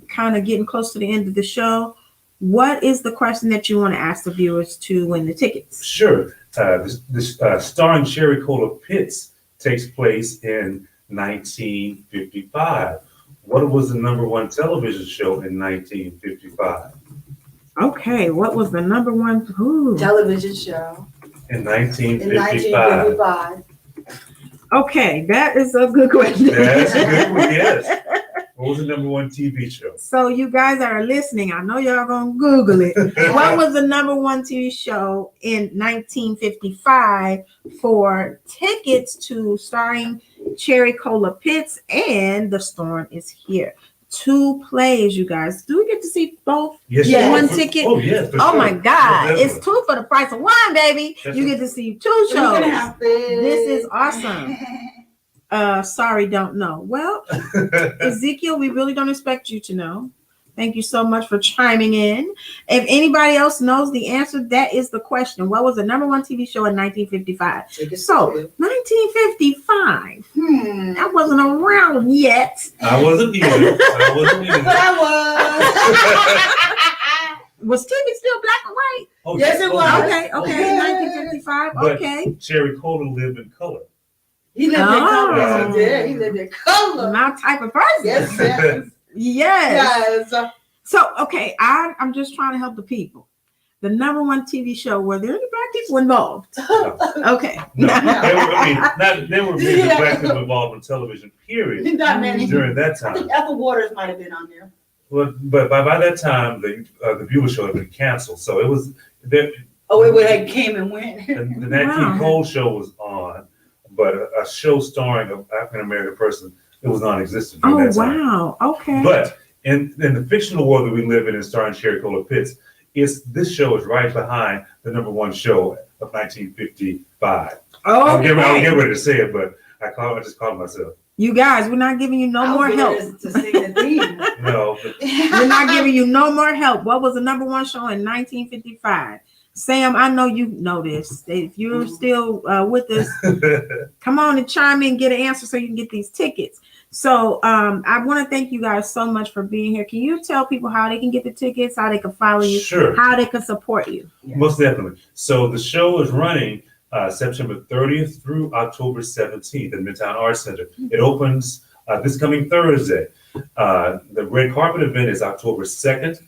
kind of getting close to the end of the show. What is the question that you want to ask the viewers to win the tickets? Sure. This starring Cherry Cola Pitts takes place in 1955. What was the #1 television show in 1955? Okay, what was the #1 television show in 1955? Okay, that is a good question. That's a good one, yes. What was the #1 TV show? So you guys are listening. I know y'all gonna Google it. What was the #1 TV show in 1955 for tickets to starring Cherry Cola Pitts and The Storm is Here? 2 plays, you guys. Do we get to see both? Yes. One ticket? Oh, yes. Oh, my God. It's 2 for the price of 1, baby. You get to see 2 shows. This is awesome. Sorry, don't know. Well, Ezekiel, we really don't expect you to know. Thank you so much for chiming in. If anybody else knows the answer, that is the question. What was the #1 TV show in 1955? So, 1955. I wasn't around yet. I wasn't either. But I was. Was TV still black and white? Oh, Yes, it was. Okay, Yeah. 1955. But Okay. Cherry Cola lived in color. He lived in color. Yes, Oh. he did. He lived in color. My type of person. Yes, yes. Yes. Yes. So, okay, I'm just trying to help the people. The number one TV show, were there any black people involved? Okay. No, there were many Yeah. black people involved in television, period, Not many. during that I time. think Ethel Waters might have been on there. But by that time, the viewer show had been canceled. So it was there. Oh, it would have came and went. The Nat Wow. King Cole show was on, but a show starring an African American person, it was non-existent during Oh, that time. wow. Okay. But in the fictional world that we live in, starring Cherry Cola Pitts, this show is right behind the number one show of 1955. I'll get ready to say it, but I just called myself. You guys, we're not giving you no more help. To sing the theme. No. We're not giving you no more help. What was the number one show in 1955? Sam, I know you know this. If you're still with us, come on and chime in, get an answer so you can get these tickets. So I want to thank you guys so much for being here. Can you tell people how they can get the tickets, how they can follow you, Sure. how they can support you? Most definitely. So the show is running September 30th through October 17th at Midtown Arts Center. It opens this coming Thursday. The red carpet event is October 2nd,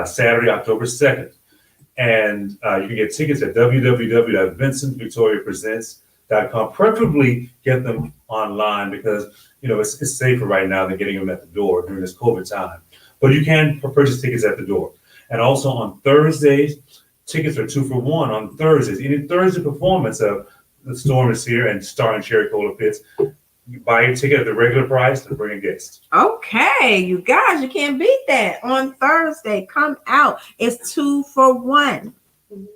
Saturday, October 2nd. And you can get tickets at www.vincentvictoriapresents.com. Preferably get them online because, it's safer right now than getting them at the door during this COVID time. But you can purchase tickets at the door. And also on Thursdays, tickets are 2 for 1 on Thursdays. Any Thursday performance of The Storm is Here and starring Cherry Cola Pitts, you buy your ticket at the regular price and bring a guest. Okay, you guys, you can't beat that. On Thursday, come out. It's 2 for 1. And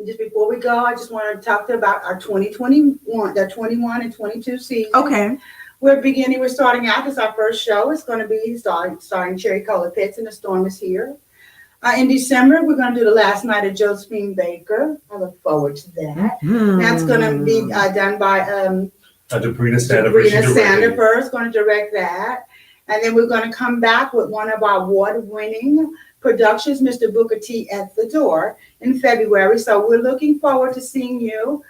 just before we go, I just want to talk about our 2021, the 21 and 22 season. Okay. We're starting out. This is our first show. It's going to be starring Cherry Cola Pitts and The Storm is Here. In December, we're going to do The Last Night of Josephine Baker. I look forward to that. That's going to be done by Debrina Sander is going to direct that. And then we're going to come back with one of our award-winning productions, Mr. Booker T at the Door, in February. So we're looking forward to seeing you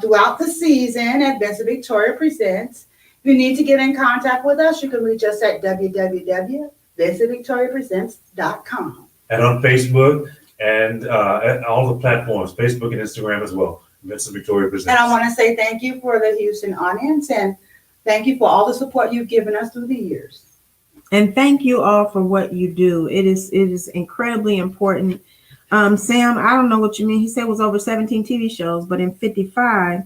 throughout the season at Vincent Victoria Presents. If you need to get in contact with us, you can reach us at www.vincentVictoriapresents.com. And on Facebook and at all the platforms, Facebook and Instagram as well, Vincent Victoria Presents. And I want to say thank you for the Houston audience and thank you for all the support you've given us through the years. And thank you all for what you do. It is incredibly important. Sam, I don't know what you mean. He said it was over 17 TV shows, but in 55,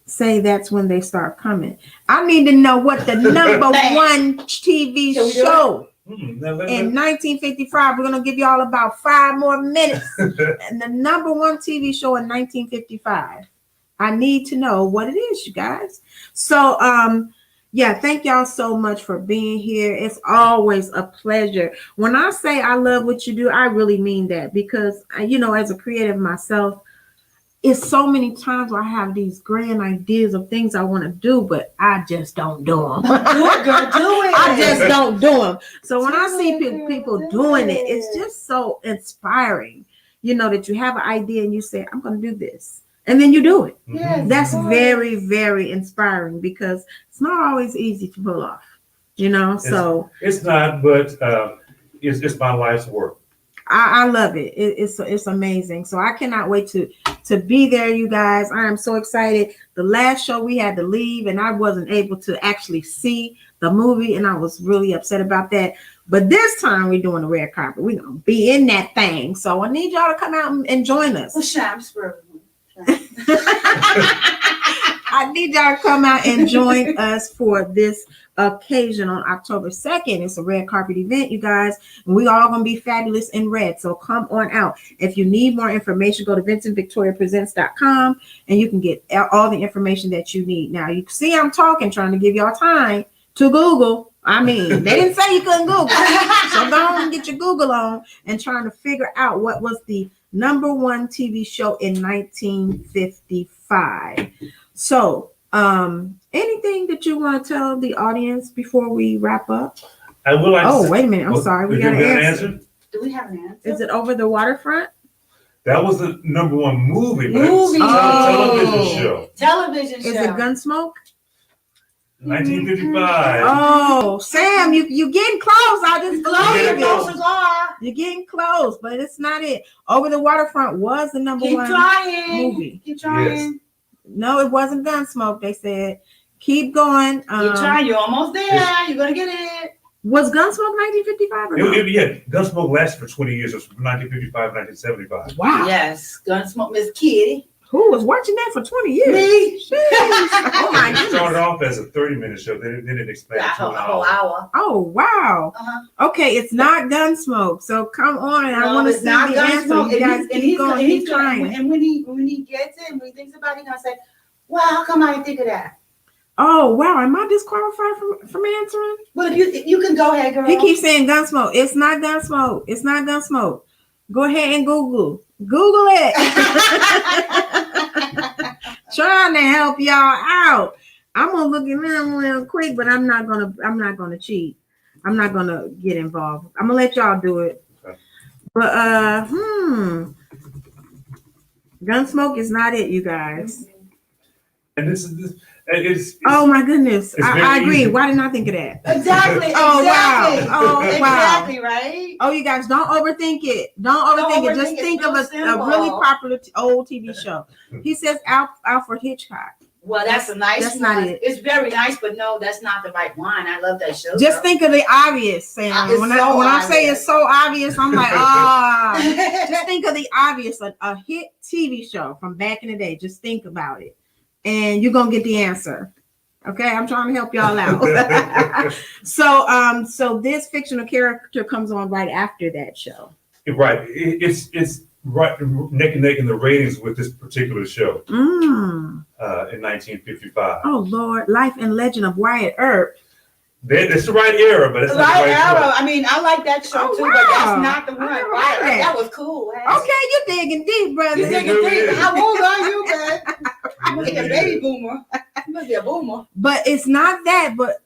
say that's when they start coming. I need to know what the number one TV show in 1955. We're going to give y'all about 5 more minutes. And the number one TV show in 1955. I need to know what it is, you guys. So, thank y'all so much for being here. It's always a pleasure. When I say I love what you do, I really mean that because, as a creative myself, it's so many times where I have these grand ideas of things I want to do, but I just don't do them. Do it, girl, do it. I just don't do them. So when I see people doing it, it's just so inspiring, that you have an idea and you say, I'm going to do this. And then you do it. Yes, That's very, very inspiring because it's not always easy to pull off, so. It's not, but it's my life's work. I love it. It's amazing. So I cannot wait to be there, you guys. I am so excited. The last show we had to leave and I wasn't able to actually see the movie and I was really upset about that. But this time we're doing the red carpet. We're going to be in that thing. So I need y'all to come out and join us. Well, Shams for I need y'all to come out and join us for this occasion on October 2nd. It's a red carpet event, you guys. And we all going to be fabulous in red. So come on out. If you need more information, go to VincentVictoriaPresents.com and you can get all the information that you need. Now, you see I'm talking, trying to give y'all time to Google. I mean, they didn't say you couldn't Google. So go on and get your Google on and trying to figure out what was the number one TV show in 1955. So, anything that you want to tell the audience before we wrap up? I would like to wait a minute. I'm sorry. We got an answer. Do we have an answer? Is it Over the Waterfront? That was the number one movie, but Movie. it's a television Oh. show. Television show. Is it Gunsmoke? 1955. Oh, Sam, you getting close. I just Close, believe close it. as are. You're getting close, but it's not it. Over the Waterfront was the number Keep one trying. movie. Keep trying. Yes. No, it wasn't Gunsmoke. They said keep going. Keep trying. You're almost there. You're gonna get it. Was Gunsmoke 1955 or no? Yeah, Gunsmoke lasted for 20 years. It was from 1955 to 1975. Wow. Yes, Gunsmoke, Miss Kitty. Who was watching that for 20 years? Me. Jeez. Oh my It goodness. started off as a 30-minute show. Then it expanded Yeah, to an a whole hour. hour. Oh wow. Uh-huh. Okay, it's not Gunsmoke. So come on, I No, want to it's see not the answer. Gunsmoke. You guys keep going, keep trying. And when he gets it, when he thinks about it, he's gonna say, "Well, how come I didn't think of that?" Oh wow, am I disqualified from answering? Well, if you can go ahead, girl. He keeps saying Gunsmoke. It's not Gunsmoke. It's not Gunsmoke. Go ahead and Google it. Trying to help y'all out. I'm gonna look at them real quick, but I'm not gonna cheat. I'm not gonna get involved. I'm gonna let y'all do it. Okay. But Gunsmoke is not it, you guys. And it's Oh my goodness. it's I very agree. easy. Why didn't I think of that? Exactly. Oh, wow. Exactly. Oh, wow. Exactly. Right. Oh, you guys, don't overthink it. Don't overthink it. Just overthink it. think It's of so a simple. really popular old TV show. He says Alfred Hitchcock. Well, that's a nice That's one. not it. It's very nice, but no, that's not the right one. I love that show. Just girl. think of the obvious, Sam. It's When so I say obvious. it's so obvious, I'm like, just think of the obvious, a hit TV show from back in the day. Just think about it, and you're gonna get the answer. Okay, I'm trying to help y'all out. So this fictional character comes on right after that show. right. It's right neck and neck in the ratings with this particular show in 1955. Oh Lord, Life and Legend of Wyatt Earp. It's the right era, but it's not Right the right arrow. show. I mean, I like that show Oh, too, wow. but that's not the I one. never Right, heard that. that was cool. Hey. Okay, you digging deep, brother. You Yeah, thinking, it is. how old are you, man? You must be a It baby is. boomer. You must be a boomer. But it's not that. But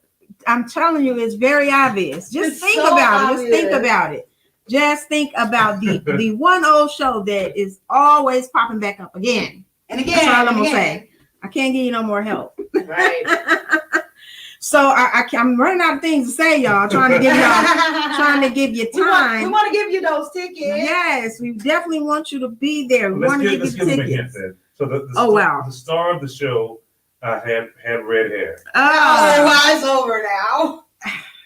I'm telling you, it's very obvious. Just It's think so about it. Just think obvious. about it. Just think about the one old show that is always popping back up again. And again, That's all I'm and gonna again. say. I can't give you no more help. Right. So I'm running out of things to say, y'all. Trying to give you We time. want to give you those tickets. Yes, we definitely want you to be there. We Let's want to give give you them a hint tickets. then. So Oh, wow. the star of the show had red hair. Oh, well, it's over now.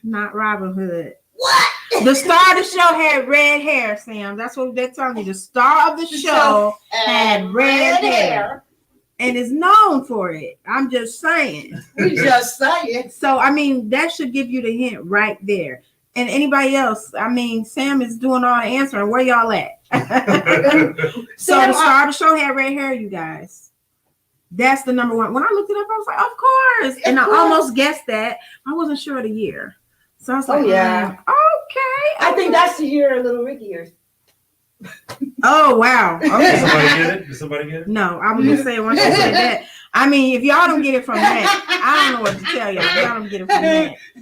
Not Robin Hood. What? The star of the show had red hair, Sam. That's what they're telling you. The star of the show had red hair and is known for it. I'm just saying. We just saying. So, I mean, that should give you the hint right there. And anybody else, I mean, Sam is doing all the answering. Where y'all at? So Sam, the star of the show had red hair, you guys. That's the number one. When I looked it up, I was like, of course. And I almost guessed that. I wasn't sure of the year. So I was like, yeah. Okay. I think that's the year Little Ricky years. Oh, wow. Did Okay. somebody get it? Did somebody get it? No, I was just saying once you said that. I mean, if y'all don't get it from that, I don't know what to tell y'all. Y'all don't get it from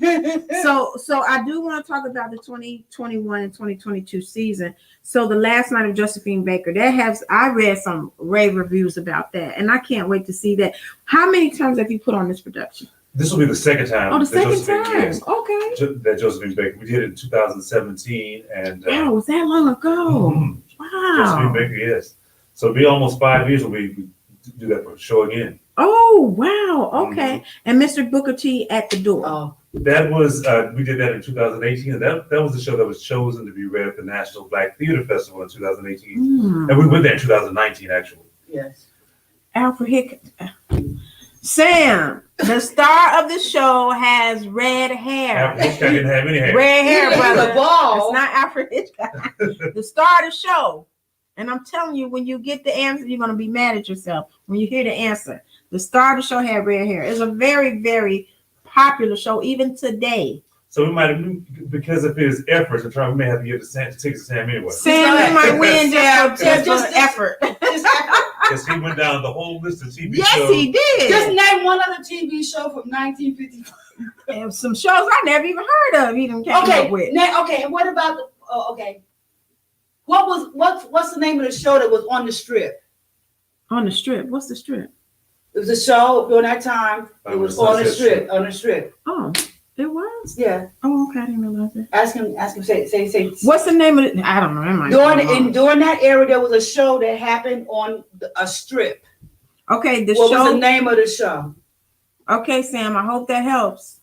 that. So I do want to talk about the 2021 and 2022 season. So the Last Night of Josephine Baker, I read some rave reviews about that, and I can't wait to see that. How many times have you put on this production? This will be the second time. Oh, the that second Josephine- time. yes, Okay. that Josephine Baker. We did it in 2017, and Wow, was that long ago? mhm, Josephine Wow. Baker, yes. So it'll be almost 5 years when we do that for the show again. Oh, wow. Okay. And Mr. Booker T at the door. Oh, That was we did that in 2018, and that was the show that was chosen to be read at the National Black Theater Festival in 2018, Hmm. and we went there in 2019 actually. yes. Alfred Hick. Sam, the star of the show has red hair. Alfred Hitchcock didn't have any hair. Red hair, He was brother. a ball. It's not Alfred Hitchcock. The star of the show. And I'm telling you, when you get the answer, you're going to be mad at yourself when you hear the answer. The star of the show had red hair. It's a very, very popular show, even today. So we might have, because of his efforts, we may have to give the tickets to Sam anyway. Sam, you might win just Yeah, for just- the effort. Because he went down the whole list of TV Yes, shows. he did. Just name one other TV show from 1955. And some shows I never even heard of. He done came up with. Okay. And what about the? Oh, okay. what's the name of the show that was on the Strip? On the Strip. What's the Strip? It was a show during that time. It was on the Strip. On the Strip. Oh, it was? Yeah. Oh, okay. I didn't realize that. Ask him. Say. What's the name of it? I don't know. During that era, there was a show that happened on a strip. Okay, what was the name of the show? Okay, Sam. I hope that helps.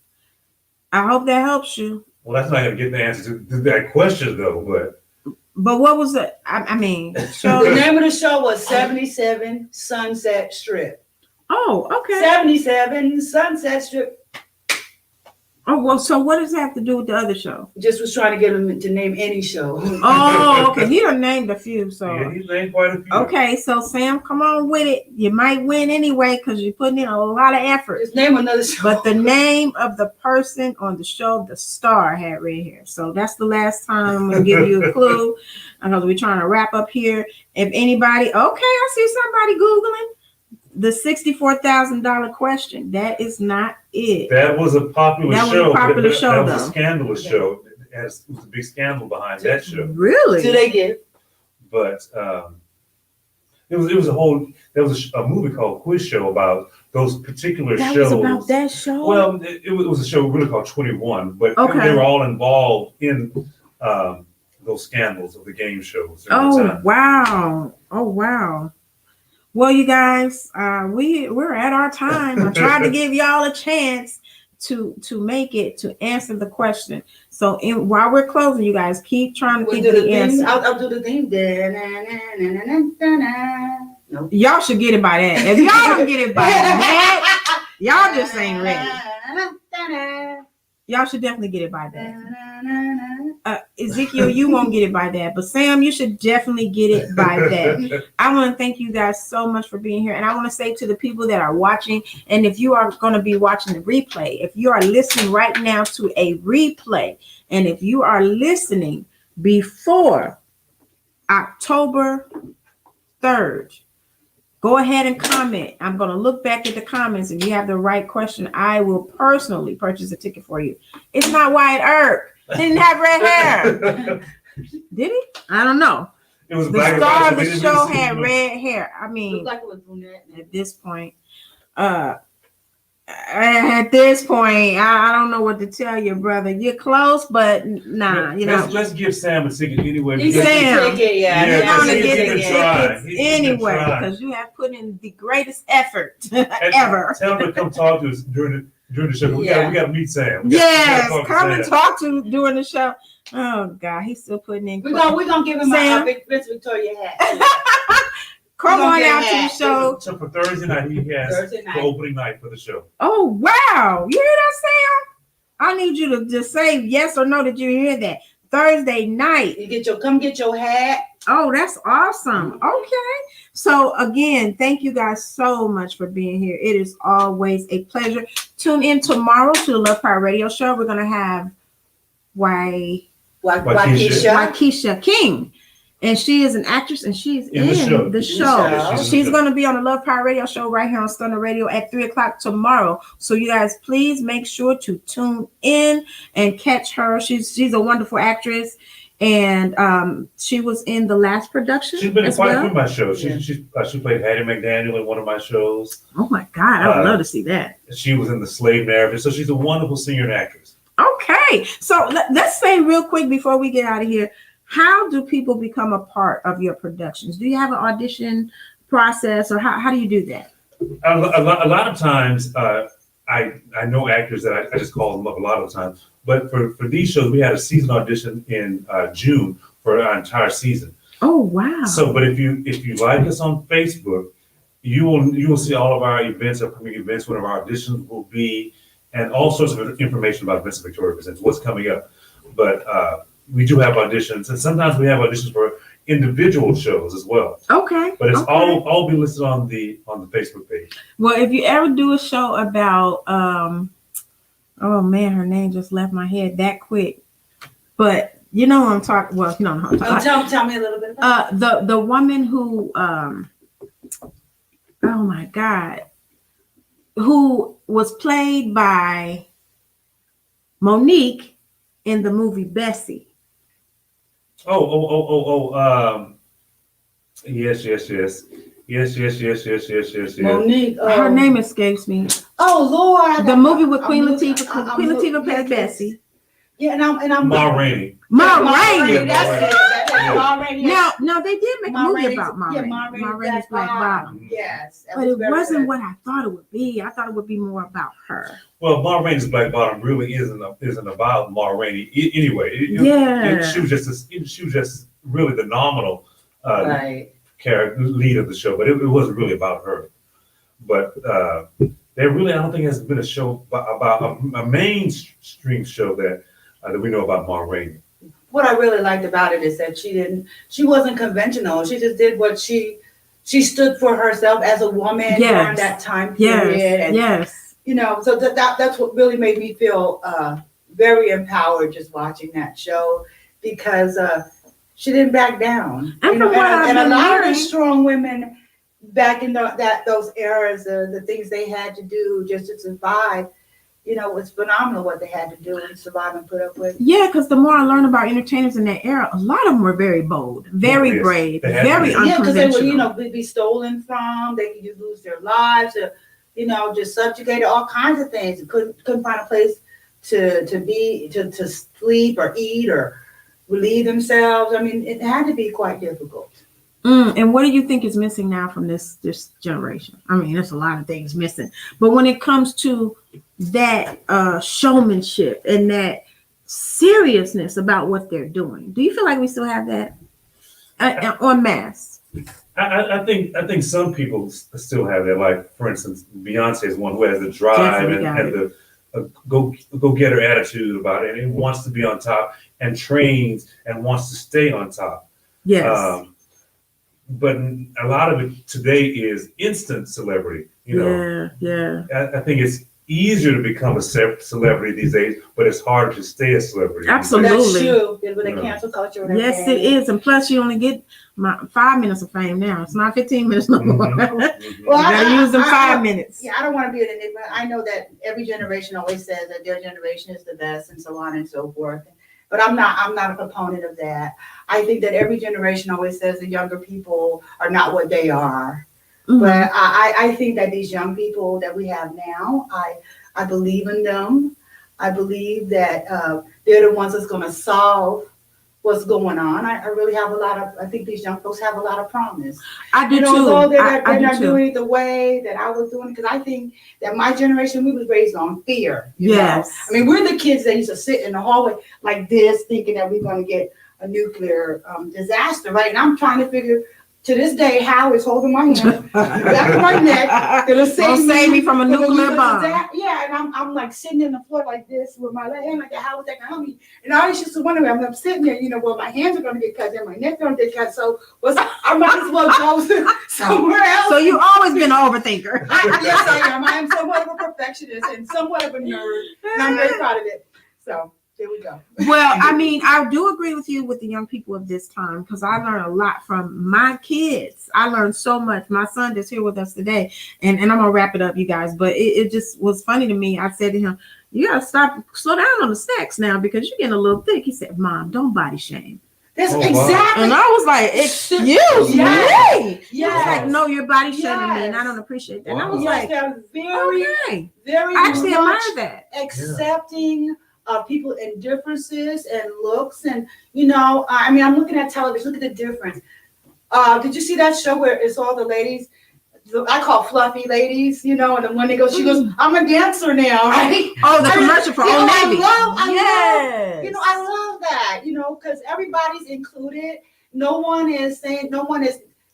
I hope that helps you. Well, that's not going to get the answer to that question, though. But what was it? I mean, show. The name of the show was 77 Sunset Strip. Oh, okay. 77 Sunset Strip. Oh, well, so what does that have to do with the other show? Just was trying to get him to name any show. Oh, okay. He done named a few, so. Yeah, he's named quite a few. Okay, so Sam, come on with it. You might win anyway because you're putting in a lot of effort. Just name another show. But the name of the person on the show, the star, had red hair. So that's the last time I'm going to give you a clue because we're trying to wrap up here. If anybody, okay, I see somebody Googling. The $64,000 question. That is not it. That was a popular show. That was a scandalous show. It was a big scandal behind that show. Really? Do they get? But it was a movie called Quiz Show about those particular shows. That was about that show? Well, it was a show really called 21, but okay. They were all involved in those scandals of the game shows. Oh, wow. Oh, wow. Well, you guys, we're at our time. I tried to give y'all a chance to make it to answer the question. So while we're closing, you guys keep trying to think of the answer. I'll do the thing. No. Y'all should get it by that. If y'all don't get it by that, y'all just ain't ready. Y'all should definitely get it by that. Ezekiel, you won't get it by that, but Sam, you should definitely get it by that. I want to thank you guys so much for being here. And I want to say to the people that are watching, and if you are going to be watching the replay, if you are listening right now to a replay, and if you are listening before October 3rd, go ahead and comment. I'm going to look back at the comments. If you have the right question, I will personally purchase a ticket for you. It's not Wyatt Earp. He didn't have red hair. Did he? I don't know. It was the star of the show had red hair. I mean, like at this point, I don't know what to tell you, brother. You're close, but nah, Let's give Sam a ticket anyway. Sam, you're gonna get the tickets anyway because you have put in the greatest effort ever. Tell him to come talk to us during the show. We got to meet Sam. Yes, come and talk to during the show. Oh God, he's still putting in. We're gonna give him a big Vincent Victoria hat. Come on out to the show. So for Thursday night, he has the opening night for the show. Oh wow! You hear that, Sam? I need you to just say yes or no that you hear that. Thursday night. Come get your hat. Oh, that's awesome. Okay. So again, thank you guys so much for being here. It is always a pleasure. Tune in tomorrow to the Love Power Radio Show. We're gonna have Waukesha King. And she is an actress and she's in the show. She's going to be on the Love Power Radio Show right here on Stunner Radio at 3:00 tomorrow. So you guys, please make sure to tune in and catch her. She's a wonderful actress. And she was in the last production. She's been quite a few of my shows. She played Hattie McDaniel in one of my shows. Oh my God, I would love to see that. She was in The Slave Narrative. So she's a wonderful singer and actress. Okay. So let's say real quick before we get out of here, how do people become a part of your productions? Do you have an audition process, or how do you do that? A lot of times, I know actors that I just call them up a lot of times. But for these shows, we had a season audition in June for our entire season. Oh wow! So, but if you like us on Facebook, you will see all of our events, upcoming events, when our auditions will be, and all sorts of information about Vincent Victoria Presents, what's coming up. But we do have auditions, and sometimes we have auditions for individual shows as well. Okay. But it's all be listed on the Facebook page. Well, if you ever do a show about oh man, her name just left my head that quick. But you know what I'm talking. Well, no, I'm talking. Tell me a little bit about the woman who oh my God, who was played by Monique in the movie Bessie. Yes, yes, yes. Yes, yes, yes, yes, yes, yes, yes. Monique. Her name escapes me. Oh Lord. The movie with Queen looking- Latifah. Queen Latifah plays Bessie. Yeah, and I'm Ma Rainey. Ma Ma Rainey. Rainey, that's it. Yeah. Ma Rainey. Yes. Now they did make a Ma movie Rainey's- about Ma yeah, Rainey. Ma Rainey's Ma Rainey's Black Bottom. Bottom. Yes. that But was it very wasn't good. what I thought it would be. I thought it would be more about her. Well, Ma Rainey's Black Bottom really isn't about Ma Rainey anyway. She was just really the nominal Right. character lead of the show, but it wasn't really about her. But there really, I don't think has been a show about a mainstream show that we know about Ma Rainey. What I really liked about it is that she wasn't conventional. She just did what she stood for herself as a woman during that time period. And, Yes. you know, so that's what really made me feel very empowered just watching that show, because she didn't back down. And You know, from what I've and a been lot of hearing- the strong women back in those eras, the things they had to do just to survive, you know, was phenomenal what they had to do and survive and put up with. Yeah, because the more I learn about entertainers in that era, a lot of them were very bold, very Yes, brave, they had to very be. Yeah, because they unconventional. would, be stolen from. They could lose their lives, or, just subjugated, all kinds of things. Couldn't find a place to sleep or eat or relieve themselves. I mean, it had to be quite difficult. And what do you think is missing now from this generation? I mean, there's a lot of things missing, but when it comes to that showmanship and that seriousness about what they're doing, do you feel like we still have that en masse? I think some people still have that. Like, for instance, Beyonce is one who has the drive and the go getter attitude about it, and wants to be on top and trains and wants to stay on top. Yes. But a lot of it today is instant celebrity. Yeah. I think it's easier to become a celebrity these days, but it's harder to stay a celebrity. Absolutely. That's true. With the cancel culture. And Yes, it everything. is. And plus, you only get 5 minutes of fame now. It's not 15 minutes no more. Mhm. Well, You gotta use them 5 minutes. Yeah, I don't want to be an enigma. I know that every generation always says that their generation is the best and so on and so forth. But I'm not a proponent of that. I think that every generation always says the younger people are not what they are. Mhm. But I think that these young people that we have now, I believe in them. I believe that they're the ones that's going to solve what's going on. I really have I think these young folks have a lot of promise. I do too. Although they're I do not too. doing it the way that I was doing it, because I think that my generation, we was raised on fear. you know? Yes. I mean, we're the kids that used to sit in the hallway like this, thinking that we're going to get a nuclear disaster, right? And I'm trying to figure, to this day, Hal is holding my hand, back of my neck, it'll save me from a nuclear bomb. Yeah, and I'm like sitting in the floor like this with my left hand like that. How is that gonna help me? And I was just wondering, I'm sitting there, well, my hands are gonna get cut and my neck's gonna get cut. So I might as well go somewhere else. So you've always been an overthinker. Yes, I am. I am somewhat of a perfectionist and somewhat of a nerd, and I'm very proud of it. So there we go. Well, I mean, I do agree with you with the young people of this time, because I learned a lot from my kids. I learned so much. My son is here with us today, and I'm gonna wrap it up, you guys. But it just was funny to me. I said to him, "You gotta slow down on the snacks now, because you're getting a little thick." He said, "Mom, don't body shame." That's Oh, wow. exactly. And I was like, "Excuse Yes. me." He was Yes. like, "No, you're body shaming me, and I Yes. don't appreciate that." And I Wow. was Yes, like, they're very, "Okay." very I actually admire much that. accepting of people and differences and looks. And, I mean, I'm looking at television, look at the difference. Did you see that show where it's all the ladies, I call fluffy ladies, and then when they go, she goes, "I'm a dancer now," right? Oh, the commercial for Old Navy. I love that, because everybody's included. No one is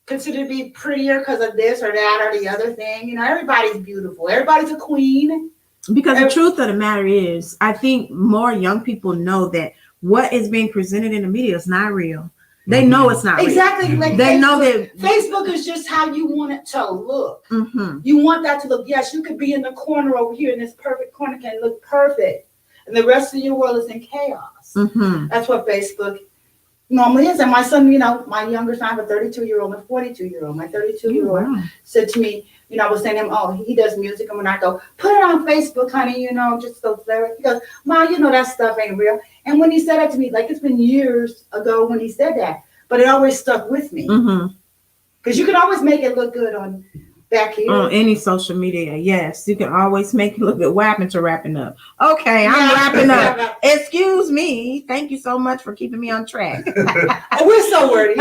considered to be prettier because of this or that or the other thing. Everybody's beautiful. Everybody's a queen. Because the truth of the matter is, I think more young people know that what is being presented in the media is not real. They know it's not real. Exactly. Like They Facebook, know that Facebook is just how you want it to look. Mhm. You want that to look. Yes, you could be in the corner over here, and this perfect corner can look perfect, and the rest of your world is in chaos. Mhm. That's what Facebook normally is. And my son, my younger son, I have a 32-year-old and a 42-year-old. My 32-year-old Wow. said to me, I was saying to him, "Oh, he does music," and when I go, "Put it on Facebook, honey, just so flair." He goes, "Ma, that stuff ain't real." And when he said that to me, like, it's been years ago when he said that, but it always stuck with me. Mhm. Because you can always make it look good on back here. On any social media, yes. You can always make it look good. What happened to wrapping up? Okay, I'm wrapping up. Excuse me. Thank you so much for keeping me on track. Oh, we're so wordy.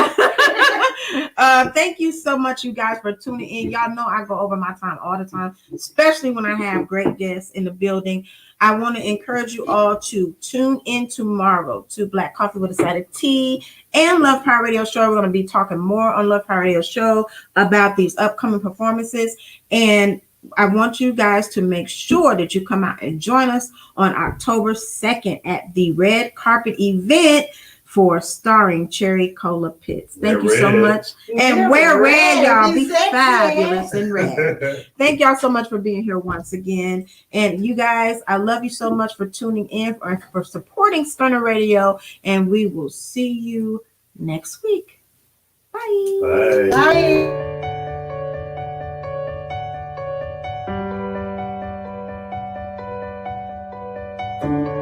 Thank you so much, you guys, for tuning in. Y'all know I go over my time all the time, especially when I have great guests in the building. I want to encourage you all to tune in tomorrow to Black Coffee with a Side of Tea and Love Power Radio Show. We're going to be talking more on Love Power Radio Show about these upcoming performances. And I want you guys to make sure that you come out and join us on October 2nd at the Red Carpet event for starring Cherry Cola Pitts. Thank you so much. And wear red, y'all. Be fabulous in red. Thank y'all so much for being here once again. And you guys, I love you so much for tuning in, for supporting Stunner Radio. And we will see you next week. Bye. Bye. Bye. Bye.